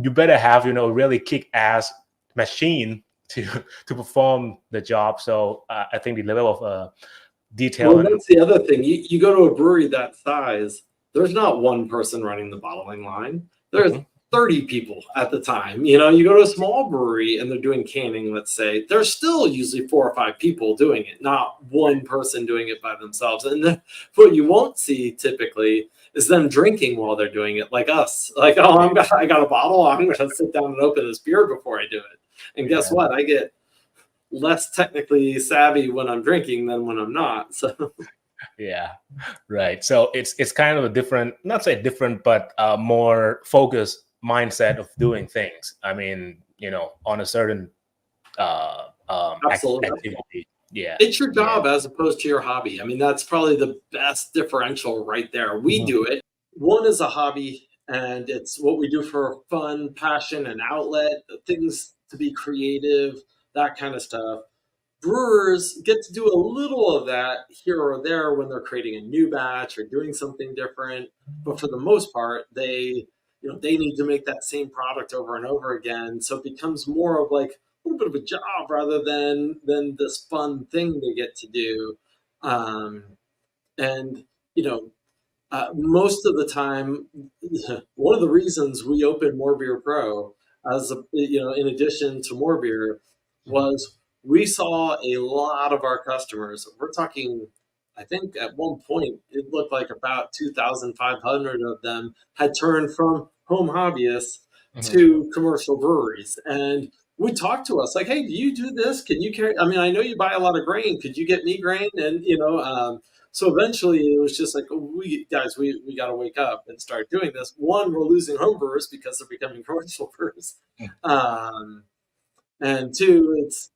you better have a really kick-ass machine to to perform the job. So I think the level of detail Well, and that's the other thing. You go to a brewery that size, there's not one person running the bottling line. There's Mhm. 30 people at the time. You go to a small brewery and they're doing canning, let's say, there's still usually 4 or 5 people doing it, not one person doing it by themselves. And what you won't see typically is them drinking while they're doing it, like us. Like, oh, I got a bottle. I'm going to sit down and open this beer before I do it. And guess Yeah, what? I get less technically savvy when I'm drinking than when I'm not. So yeah, right. So it's kind of a different, not say different, but more focused mindset of doing things. I mean, on a certain absolutely. activity. Yeah, It's your yeah. job as opposed to your hobby. I mean, that's probably the best differential right there. We Mhm. do it. One is a hobby, and it's what we do for fun, passion, and outlet, things to be creative, that kind of stuff. Brewers get to do a little of that here or there when they're creating a new batch or doing something different. But for the most part, they need to make that same product over and over again. So it becomes more of like a little bit of a job rather than this fun thing they get to do. Um, and you know, most of the time, one of the reasons we opened More Beer Pro, in addition to More Beer, Mhm. was we saw a lot of our customers. We're talking, I think at one point it looked like about 2,500 of them had turned from home hobbyists Mhm. to commercial breweries, and would talk to us like, "Hey, do you do this? Can you carry? I mean, I know you buy a lot of grain. Could you get me grain?" And so eventually it was just like, oh, we got to wake up and start doing this. One, we're losing home brewers because they're becoming commercial brewers. Um, And two, it's,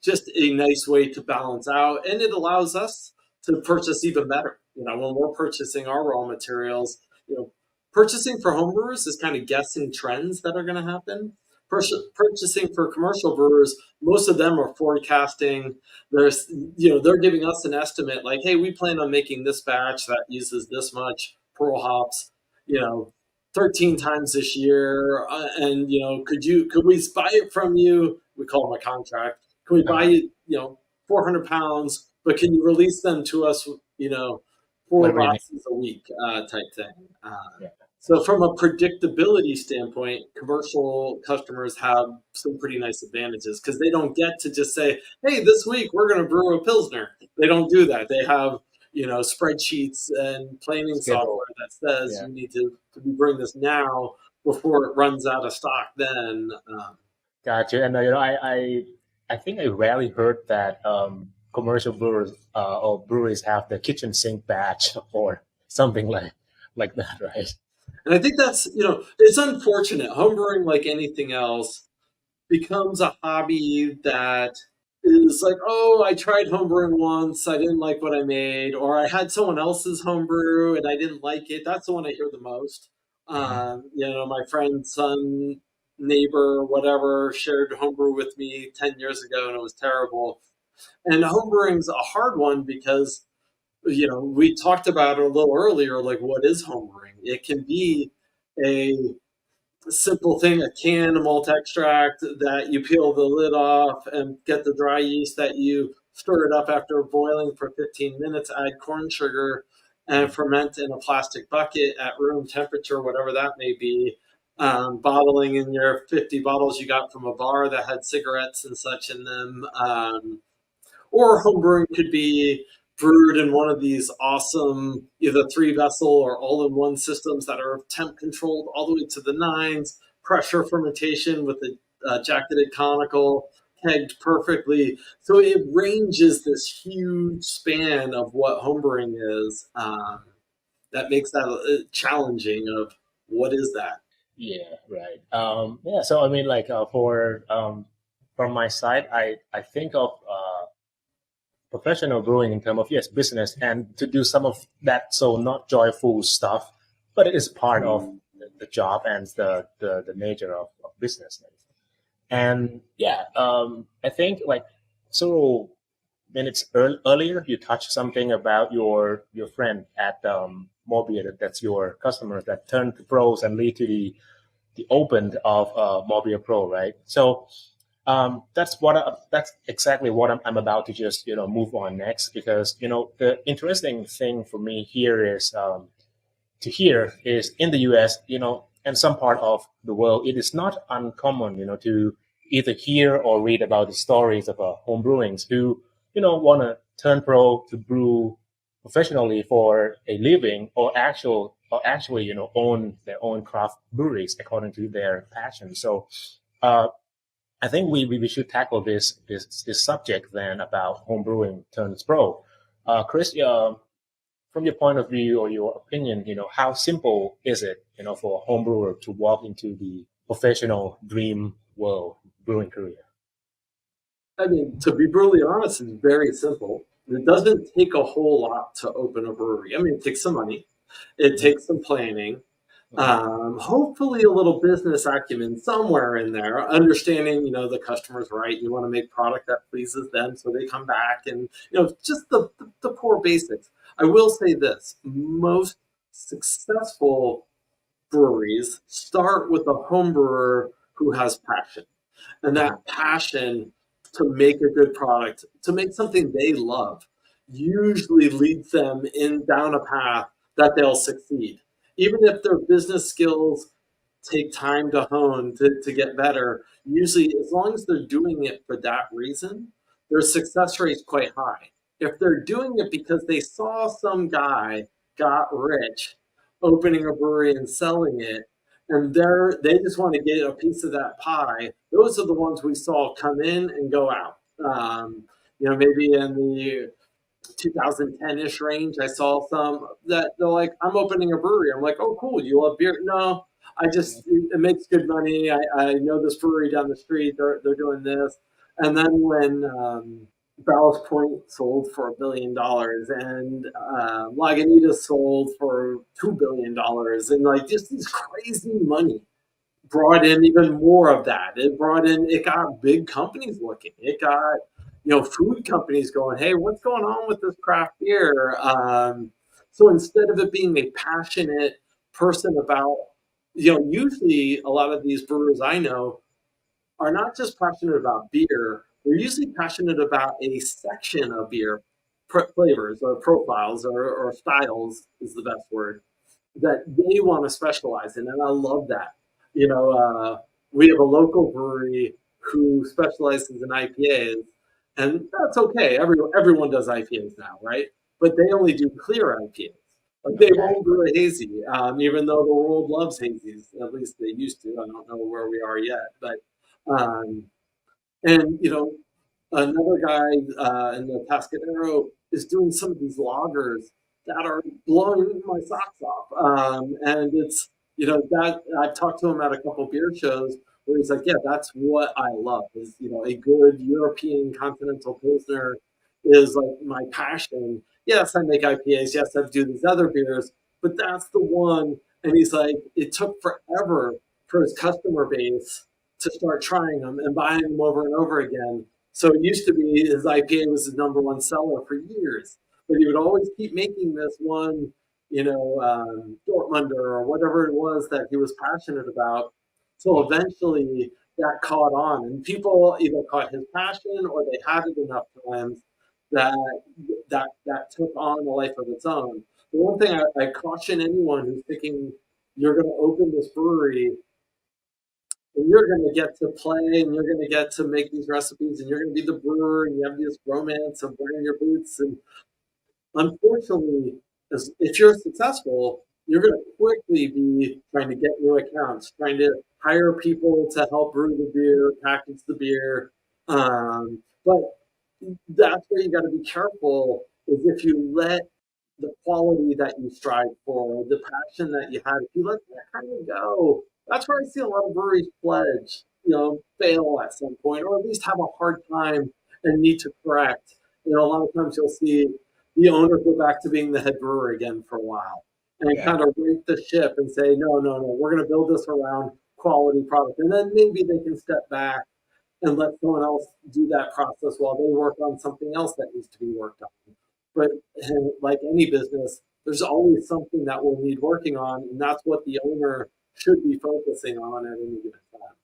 just a nice way to balance out, and it allows us to purchase even better. When we're purchasing our raw materials, you know, purchasing for home brewers is kind of guessing trends that are going to happen. Purchasing for commercial brewers, most of them are forecasting. There's, they're giving us an estimate like, hey, we plan on making this batch that uses this much pearl hops, you know, 13 times this year, and could we buy it from you? We call them a contract. Can we buy Uh-huh. you, 400 pounds, but can you release them to us, four Like really, boxes a week, type thing. yeah. So from a predictability standpoint, commercial customers have some pretty nice advantages because they don't get to just say, "Hey, this week we're going to brew a pilsner." They don't do that. They have, spreadsheets and planning Schedule. software that says Yeah. you need to be brewing this now before it runs out of stock. Then, Gotcha. And I think I rarely heard that commercial brewers or breweries have the kitchen sink batch or something like that, right? and I think that's, it's unfortunate. Homebrewing, like anything else, becomes a hobby that is like, oh, I tried homebrewing once, I didn't like what I made, or I had someone else's homebrew and I didn't like it. That's the one I hear the most. Mhm. My friend's son, neighbor, whatever, shared homebrew with me 10 years ago and it was terrible. And homebrewing's a hard one because, we talked about it a little earlier, like what is homebrewing? It can be a simple thing, a can of malt extract that you peel the lid off and get the dry yeast that you stir it up after boiling for 15 minutes, add corn sugar, and Mhm. ferment in a plastic bucket at room temperature, whatever that may be. Bottling in your 50 bottles you got from a bar that had cigarettes and such in them. Or homebrewing could be brewed in one of these awesome either three vessel or all in one systems that are temp controlled all the way to the nines, pressure fermentation with a jacketed conical, kegged perfectly. So it ranges this huge span of what homebrewing is. That makes that challenging of what is that? Yeah, right. Yeah, so I mean, like for from my side, I think of professional brewing in terms of yes, business, and to do some of that so not joyful stuff, but it is part of Hmm. the job and the nature of business. And yeah, I think like so minutes earlier, you touched something about your friend at Mobia. That's your customer that turned to pros and lead to the open of Mobia Pro, right? So that's exactly what I'm about to just move on next because the interesting thing for me here is to hear is in the U.S. And some part of the world, it is not uncommon to either hear or read about the stories of home brewings who want to turn pro to brew professionally for a living or actually own their own craft breweries according to their passion. So uh, I think we should tackle this subject then about home brewing turns pro. Chris, from your point of view or your opinion, how simple is it, for a home brewer to walk into the professional dream world brewing career? I mean, to be brutally honest, it's very simple. It doesn't take a whole lot to open a brewery. I mean, it takes some money, it Mhm, takes some planning, mhm, hopefully a little business acumen somewhere in there, understanding, the customer's right. You want to make product that pleases them so they come back and, just the poor basics. I will say this, most successful breweries start with a home brewer who has passion. And mhm, that passion to make a good product, to make something they love, usually leads them in down a path that they'll succeed. Even if their business skills take time to hone to get better, usually as long as they're doing it for that reason, their success rate is quite high. If they're doing it because they saw some guy got rich opening a brewery and selling it, and they just want to get a piece of that pie. Those are the ones we saw come in and go out. Maybe in the 2010-ish range, I saw some that they're like, "I'm opening a brewery." I'm like, "Oh, cool! You love beer?" No, It makes good money. I know this brewery down the street. They're doing this. And then when Ballast Point sold for $1 billion and Lagunitas sold for $2 billion, and like just these crazy money brought in even more of that. It got big companies looking. It got, food companies going, hey, what's going on with this craft beer? So instead of it being a passionate person about, usually a lot of these brewers I know are not just passionate about beer, they're usually passionate about a section of beer, flavors or profiles or styles is the best word that they want to specialize in, and I love that. We have a local brewery who specializes in IPAs, and that's okay. Everyone does IPAs now, right? But they only do clear IPAs. Like they won't do a hazy, even though the world loves hazies. At least they used to. I don't know where we are yet, but um, and another guy in the Tascadero is doing some of these lagers that are blowing my socks off. And it's, that I've talked to him at a couple beer shows where he's like, yeah, that's what I love is, a good European continental Pilsner is like my passion. Yes, I make IPAs. Yes, I do these other beers, but that's the one. And he's like, it took forever for his customer base to start trying them and buying them over and over again. So it used to be his IPA was his number one seller for years, but he would always keep making this one, Dortmunder or whatever it was that he was passionate about. So eventually that caught on, and people either caught his passion or they had it enough times that that took on a life of its own. The one thing I caution anyone who's thinking you're going to open this brewery and you're going to get to play and you're going to get to make these recipes and you're going to be the brewer and you have this romance of wearing your boots. And unfortunately, if you're successful, you're going to quickly be trying to get new accounts, trying to hire people to help brew the beer, package the beer. But that's where you got to be careful is if you let the quality that you strive for, the passion that you had, if you let that kind of go, that's where I see a lot of breweries pledge, fail at some point, or at least have a hard time and need to correct. A lot of times you'll see the owner go back to being the head brewer again for a while and kind of right the ship and say, no, no, no, we're going to build this around quality product. And then maybe they can step back and let someone else do that process while they work on something else that needs to be worked on. But like any business, there's always something that will need working on, and that's what the owner should be focusing on at any given time.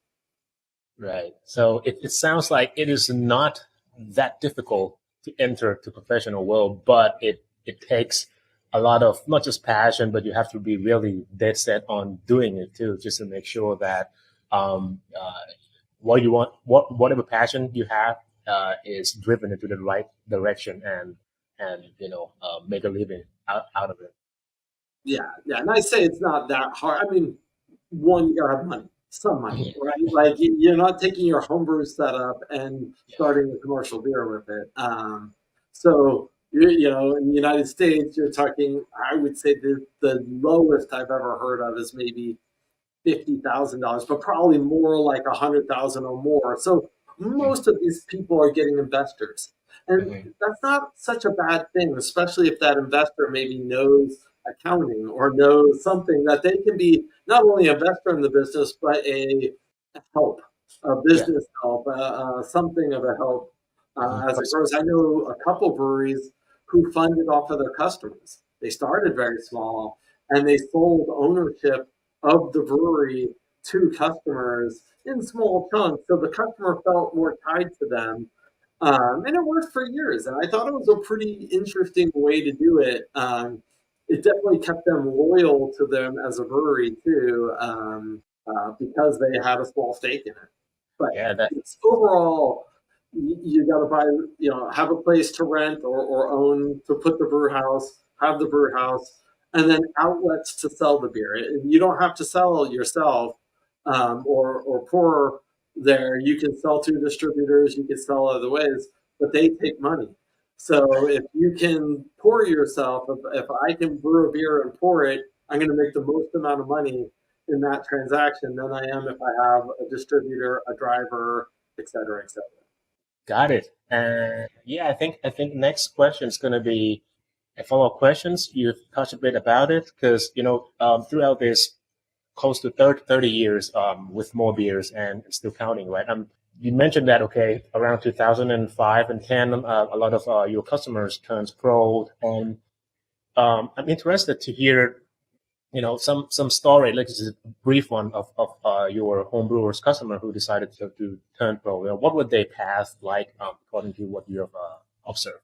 Right. So it sounds like it is not that difficult to enter the professional world, but it takes a lot of not just passion, but you have to be really dead set on doing it too, just to make sure that what you want, whatever passion you have, is driven into the right direction and make a living out of it. Yeah, yeah, and I say it's not that hard. I mean, one, you gotta have money, some money, right? Like you're not taking your homebrew setup and starting a commercial beer with it. So in the United States, you're talking. I would say the lowest I've ever heard of is maybe $50,000, but probably more like 100,000 or more. So most of these people are getting investors, and that's not such a bad thing, especially if that investor maybe knows accounting or knows something that they can be not only an investor in the business but a help, a business help, something of a help as it grows. I know a couple breweries who funded off of their customers. They started very small and they sold ownership of the brewery to customers in small chunks, so the customer felt more tied to them. And it worked for years, and I thought it was a pretty interesting way to do it. It definitely kept them loyal to them as a brewery too, because they had a small stake in it. But it's overall, you got to buy, have a place to rent or own to put the brew house, have the brew house, and then outlets to sell the beer. You don't have to sell yourself or pour there. You can sell to distributors, you can sell other ways, but they take money. So if you can pour yourself, if I can brew a beer and pour it, I'm going to make the most amount of money. in that transaction than I am if I have a distributor, a driver, et cetera, et cetera. Got it. And yeah, I think next question is going to be a follow-up questions. You've touched a bit about it because throughout this close to 30 years with more beers and still counting, right? You mentioned that okay, around 2005 and 10, a lot of your customers turns pro, and I'm interested to hear some story, like just a brief one of your homebrewers customer who decided to turn pro. What would their path like according to what you have observed?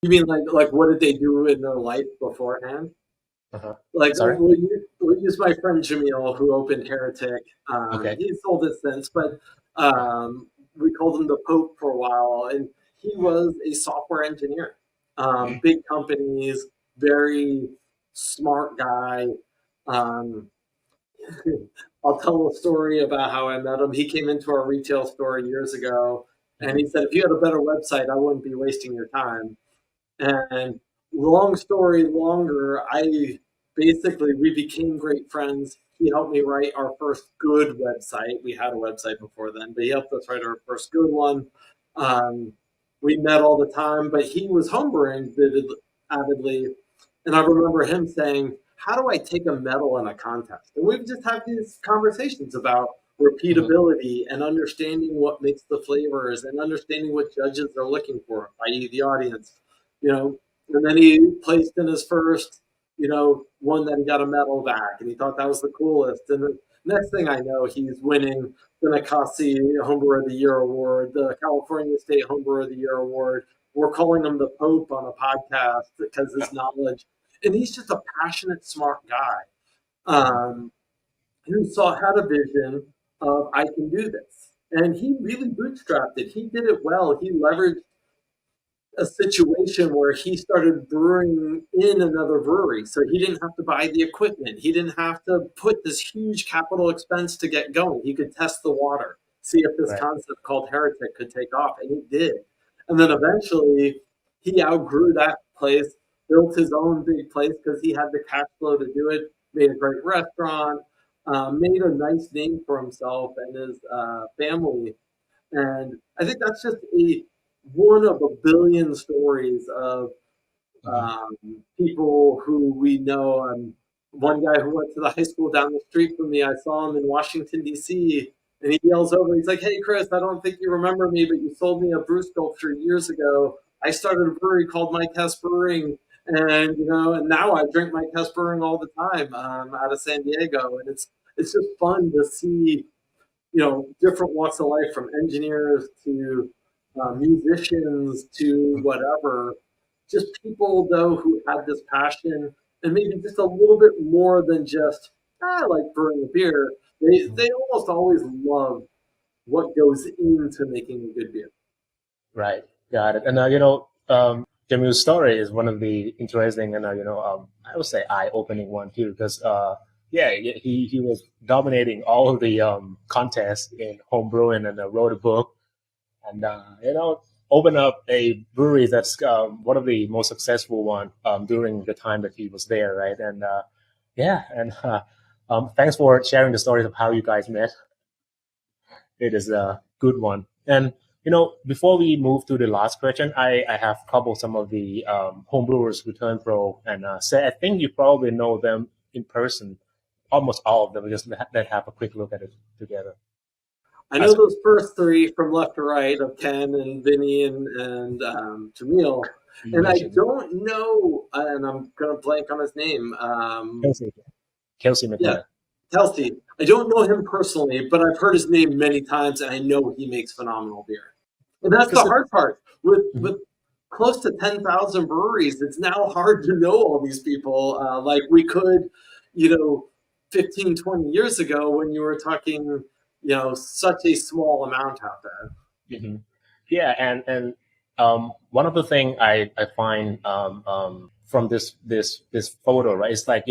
You mean like what did they do in their life beforehand? Uh-huh. Like Sorry. we'll use my friend Jamil who opened Heretic. Okay. He sold it since, but we called him the Pope for a while, and he was a software engineer. Big companies, very smart guy. Um, I'll tell a story about how I met him. He came into our retail store years ago, and he said, "If you had a better website, I wouldn't be wasting your time." And long story longer, I basically we became great friends. He helped me write our first good website. We had a website before then, but he helped us write our first good one. Um, we met all the time, but he was homebrewing avidly, and I remember him saying, "How do I take a medal in a contest?" And we've just had these conversations about Mhm. repeatability and understanding what makes the flavors and understanding what judges are looking for, i.e., the audience. You know, and then he placed in his first, one that he got a medal back, and he thought that was the coolest. And the next thing I know, he's winning the Nikasi Homebrewer of the Year award, the California State Homebrewer of the Year award. We're calling him the Pope on a podcast because his knowledge, and he's just a passionate, smart guy um, who had a vision of I can do this, and he really bootstrapped it. He did it well. He leveraged a situation where he started brewing in another brewery. So he didn't have to buy the equipment. He didn't have to put this huge capital expense to get going. He could test the water, see if this Right. concept called Heretic could take off. And it did. And then eventually he outgrew that place, built his own big place because he had the cash flow to do it, made a great restaurant, made a nice name for himself and his family. And I think that's just one of a billion stories of Mhm. people who we know. One guy who went to the high school down the street from me, I saw him in Washington, D.C., and he yells over, he's like, "Hey, Chris, I don't think you remember me, but you sold me a brew sculpture years ago. I started a brewery called Mike Hess Brewing, and now I drink Mike Hess Brewing all the time out of San Diego." And it's just fun to see different walks of life from engineers to musicians to whatever. Just people, though, who had this passion and maybe just a little bit more than just, I like brewing a beer. They almost always love what goes into making a good beer. Right. Got it. And Jamil's story is one of the interesting and I would say eye-opening one too, because yeah, he was dominating all of the contests in home brewing and wrote a book and opened up a brewery that's one of the most successful one during the time that he was there, right? And yeah, and thanks for sharing the stories of how you guys met. It is a good one. And before we move to the last question, I have coupled some of the homebrewers who turned pro, and say I think you probably know them in person, almost all of them. Just let's have a quick look at it together. I know As those first three from left to right of Ken and Vinny and Jamil. you And I mentioned, don't know, and I'm going to blank on his name. Kelsey Yeah, McNair. Kelsey. I don't know him personally, but I've heard his name many times, and I know he makes phenomenal beer. And that's the Because hard part with Mhm. close to 10,000 breweries. It's now hard to know all these people like we could, you know, 15, 20 years ago when you were talking, such a small amount out there. Mhm. Yeah, and one of the thing I find from this photo, right? It's like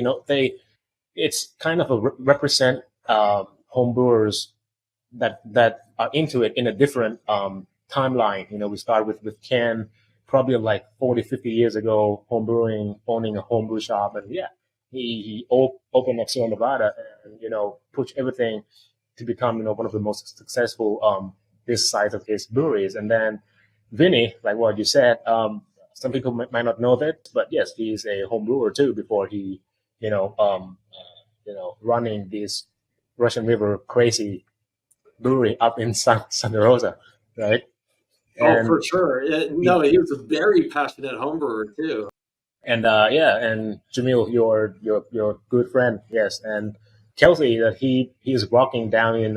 it's kind of a represent home brewers that are into it in a different timeline. We start with Ken, probably like 40, 50 years ago, home brewing, owning a homebrew shop, and yeah, he opened up Sierra Nevada and pushed everything to become one of the most successful this side of his breweries. And then Vinny, like what you said, some people might not know that, but yes, he's a home brewer too. Before he running this Russian River crazy brewery up in Santa Rosa, right? Oh, And for sure. No, he was a very passionate home brewer too. and yeah, and Jamil, your good friend, yes, and Kelsey, that he is walking down in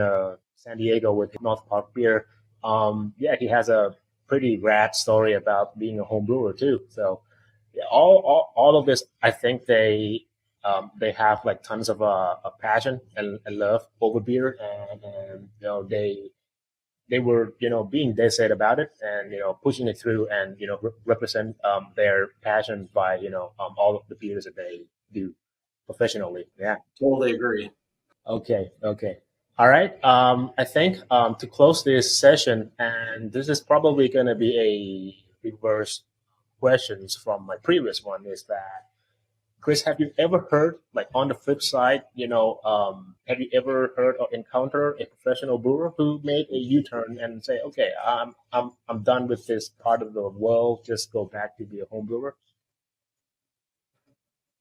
San Diego with North Park Beer. Yeah, he has a pretty rad story about being a home brewer too. So yeah, all of this, I think they have like tons of a passion and love over beer, and they were being dead set about it, and pushing it through, and represent their passion by all of the beers that they do professionally. Yeah. Totally agree. Okay. All right. I think to close this session, and this is probably going to be a reverse questions from my previous one, is that Chris, have you ever heard, like on the flip side, have you ever heard or encountered a professional brewer who made a U-turn and say, okay, I'm done with this part of the world, just go back to be a home brewer?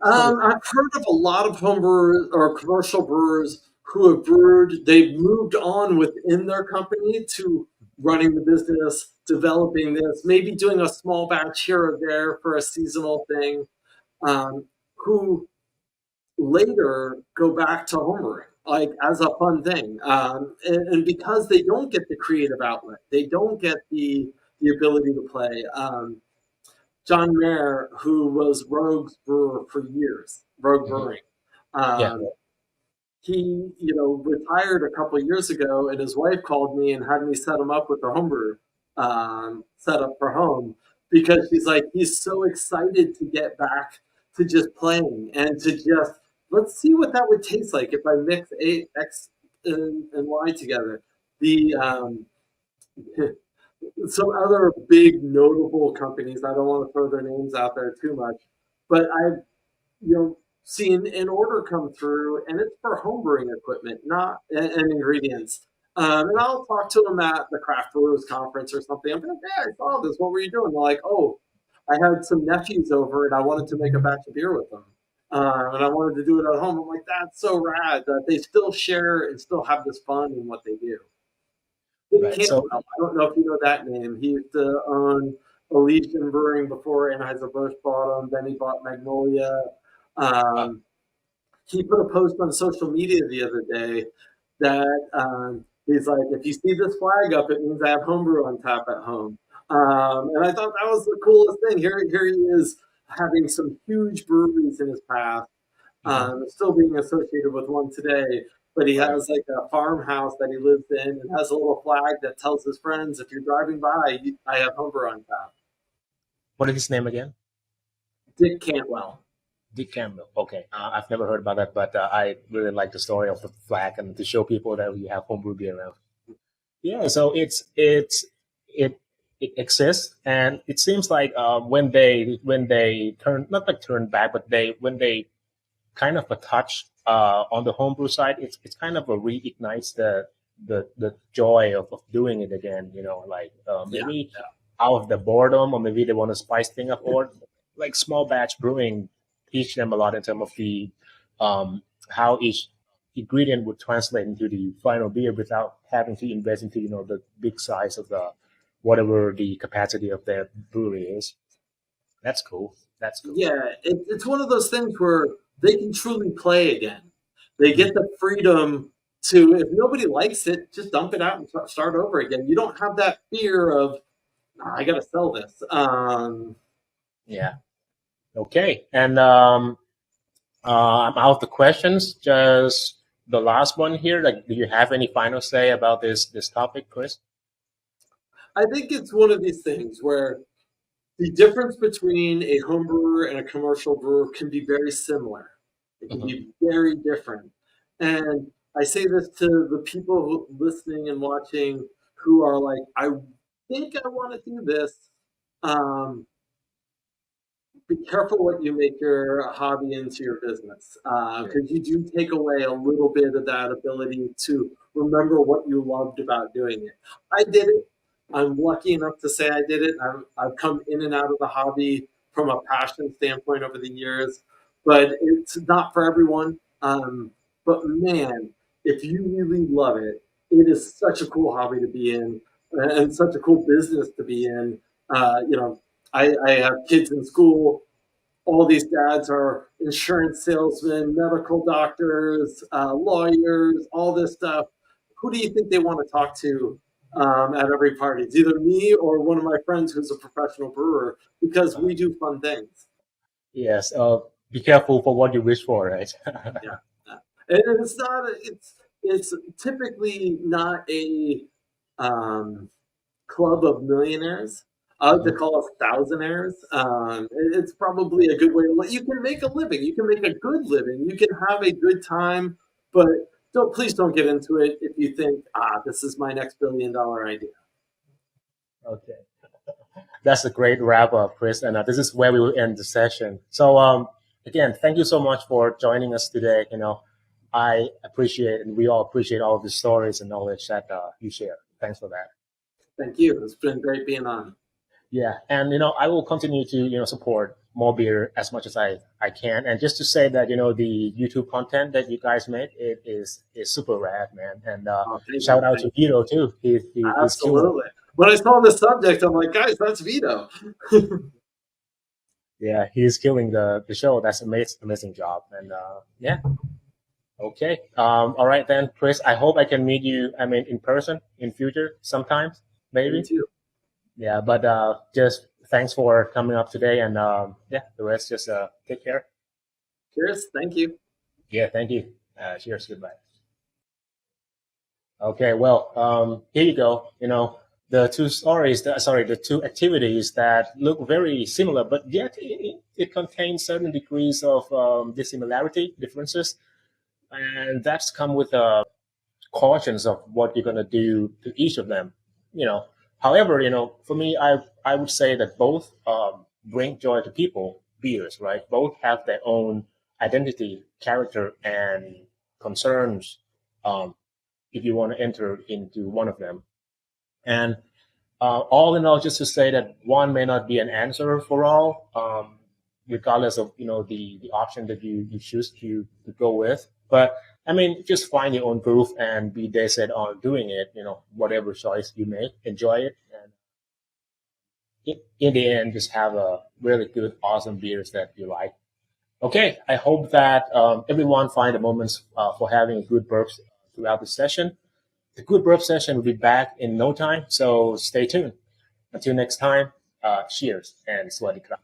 Sort I've heard of a lot of home brewers or commercial brewers who have brewed. They've moved on within their company to running the business, developing this, maybe doing a small batch here or there for a seasonal thing. Who later go back to homebrewing, like as a fun thing. And because they don't get the creative outlet, they don't get the ability to play. John Mayer, who was Rogue's brewer for years, Rogue of. Brewing, Yeah. um, he retired a couple of years ago, and his wife called me and had me set him up with a homebrew setup for home, because she's like, he's so excited to get back to just playing and to just, let's see what that would taste like if I mix X and Y together. The Some other big notable companies, I don't want to throw their names out there too much, but I've seen an order come through, and it's for homebrewing equipment, not and ingredients. And I'll talk to them at the craft brewers conference or something. I'm like, yeah, I saw this. What were you doing? They're like, oh, I had some nephews over, and I wanted to make a batch of beer with them. And I wanted to do it at home. I'm like, that's so rad that they still share and still have this fun in what they do. Dick Right. So, Cantwell, I don't know if you know that name. He used to own Elysian Brewing before Anheuser-Busch bought him. Then he bought Magnolia. uh, Um, he put a post on social media the other day that he's like, if you see this flag up, it means I have homebrew on tap at home. And I thought that was the coolest thing. Here he is having some huge breweries in his past, mhm, still being associated with one today. But he right. has like a farmhouse that he lives in and has a little flag that tells his friends, if you're driving by, I have homebrew on tap. What is his name again? Dick Cantwell. Dick Campbell. Okay, I've never heard about that, but I really like the story of the flag and to show people that we have homebrew beer around. Yeah, so it it exists, and it seems like when they turn, not like turn back, but they when they kind of a touch on the homebrew side, it's kind of a reignites the joy of doing it again. Like Yeah. maybe out of the boredom, or maybe they want to spice thing up, or like small batch brewing teach them a lot in terms of the how each ingredient would translate into the final beer without having to invest into the big size of the whatever the capacity of their brewery is. That's cool. That's cool. Yeah, it's one of those things where they can truly play again. They Mhm. get the freedom to, if nobody likes it, just dump it out and start over again. You don't have that fear of, "Ah, I got to sell this." Yeah. Okay. And I'm out of the questions. Just the last one here. Like, do you have any final say about this topic, Chris? I think it's one of these things where the difference between a home brewer and a commercial brewer can be very similar. It can Hmm. be very different. And I say this to the people listening and watching who are like, I think I want to do this. Um, be careful what you make your hobby into your business, because you do take away a little bit of that ability to remember what you loved about doing it. I did it. I'm lucky enough to say I did it. I've come in and out of the hobby from a passion standpoint over the years, but it's not for everyone. But man, if you really love it, it is such a cool hobby to be in and such a cool business to be in. You know, I have kids in school. All these dads are insurance salesmen, medical doctors, lawyers, all this stuff. Who do you think they want to talk to at every party? It's either me or one of my friends who's a professional brewer because we do fun things. Yes. Be careful for what you wish for, right? Yeah. And it's not, it's typically not a club of millionaires. I like to call us thousandaires. It's probably a good way to. You can make a living. You can make a good living. You can have a good time, but please don't get into it if you think, this is my next $1 billion idea. Okay. That's a great wrap up, Chris. And this is where we will end the session. So again, thank you so much for joining us today. I appreciate, and we all appreciate all of the stories and knowledge that you share. Thanks for that. Thank you. It's been great being on. Yeah, and I will continue to support more beer as much as I can. And just to say that the YouTube content that you guys make, it is super rad, man. And shout out to Vito too. He's absolutely. When I saw the subject, I'm like, guys, that's Vito. Yeah, he's killing the show. That's amazing job. And yeah. Okay. All right then, Chris. I hope I can meet you. In person in future sometimes, maybe. Me too. Yeah, but just thanks for coming up today, and yeah, the rest just take care. Cheers. Thank you. Yeah, thank you. Cheers. Goodbye. Okay. Well, here you go. The two stories. The two activities that look very similar, but yet it contains certain degrees of dissimilarity, differences. And that's come with cautions of what you're going to do to each of them. However, for me, I would say that both bring joy to people, beers, right? Both have their own identity, character, and concerns if you want to enter into one of them. And all in all, just to say that one may not be an answer for all, regardless of the option that you choose to go with. But just find your own groove and be dead set on doing it. Whatever choice you make, enjoy it, and in the end, just have a really good, awesome beers that you like. Okay, I hope that everyone find the moments for having a good burps throughout the session. The good burp session will be back in no time, so stay tuned. Until next time, cheers and swaddy krap.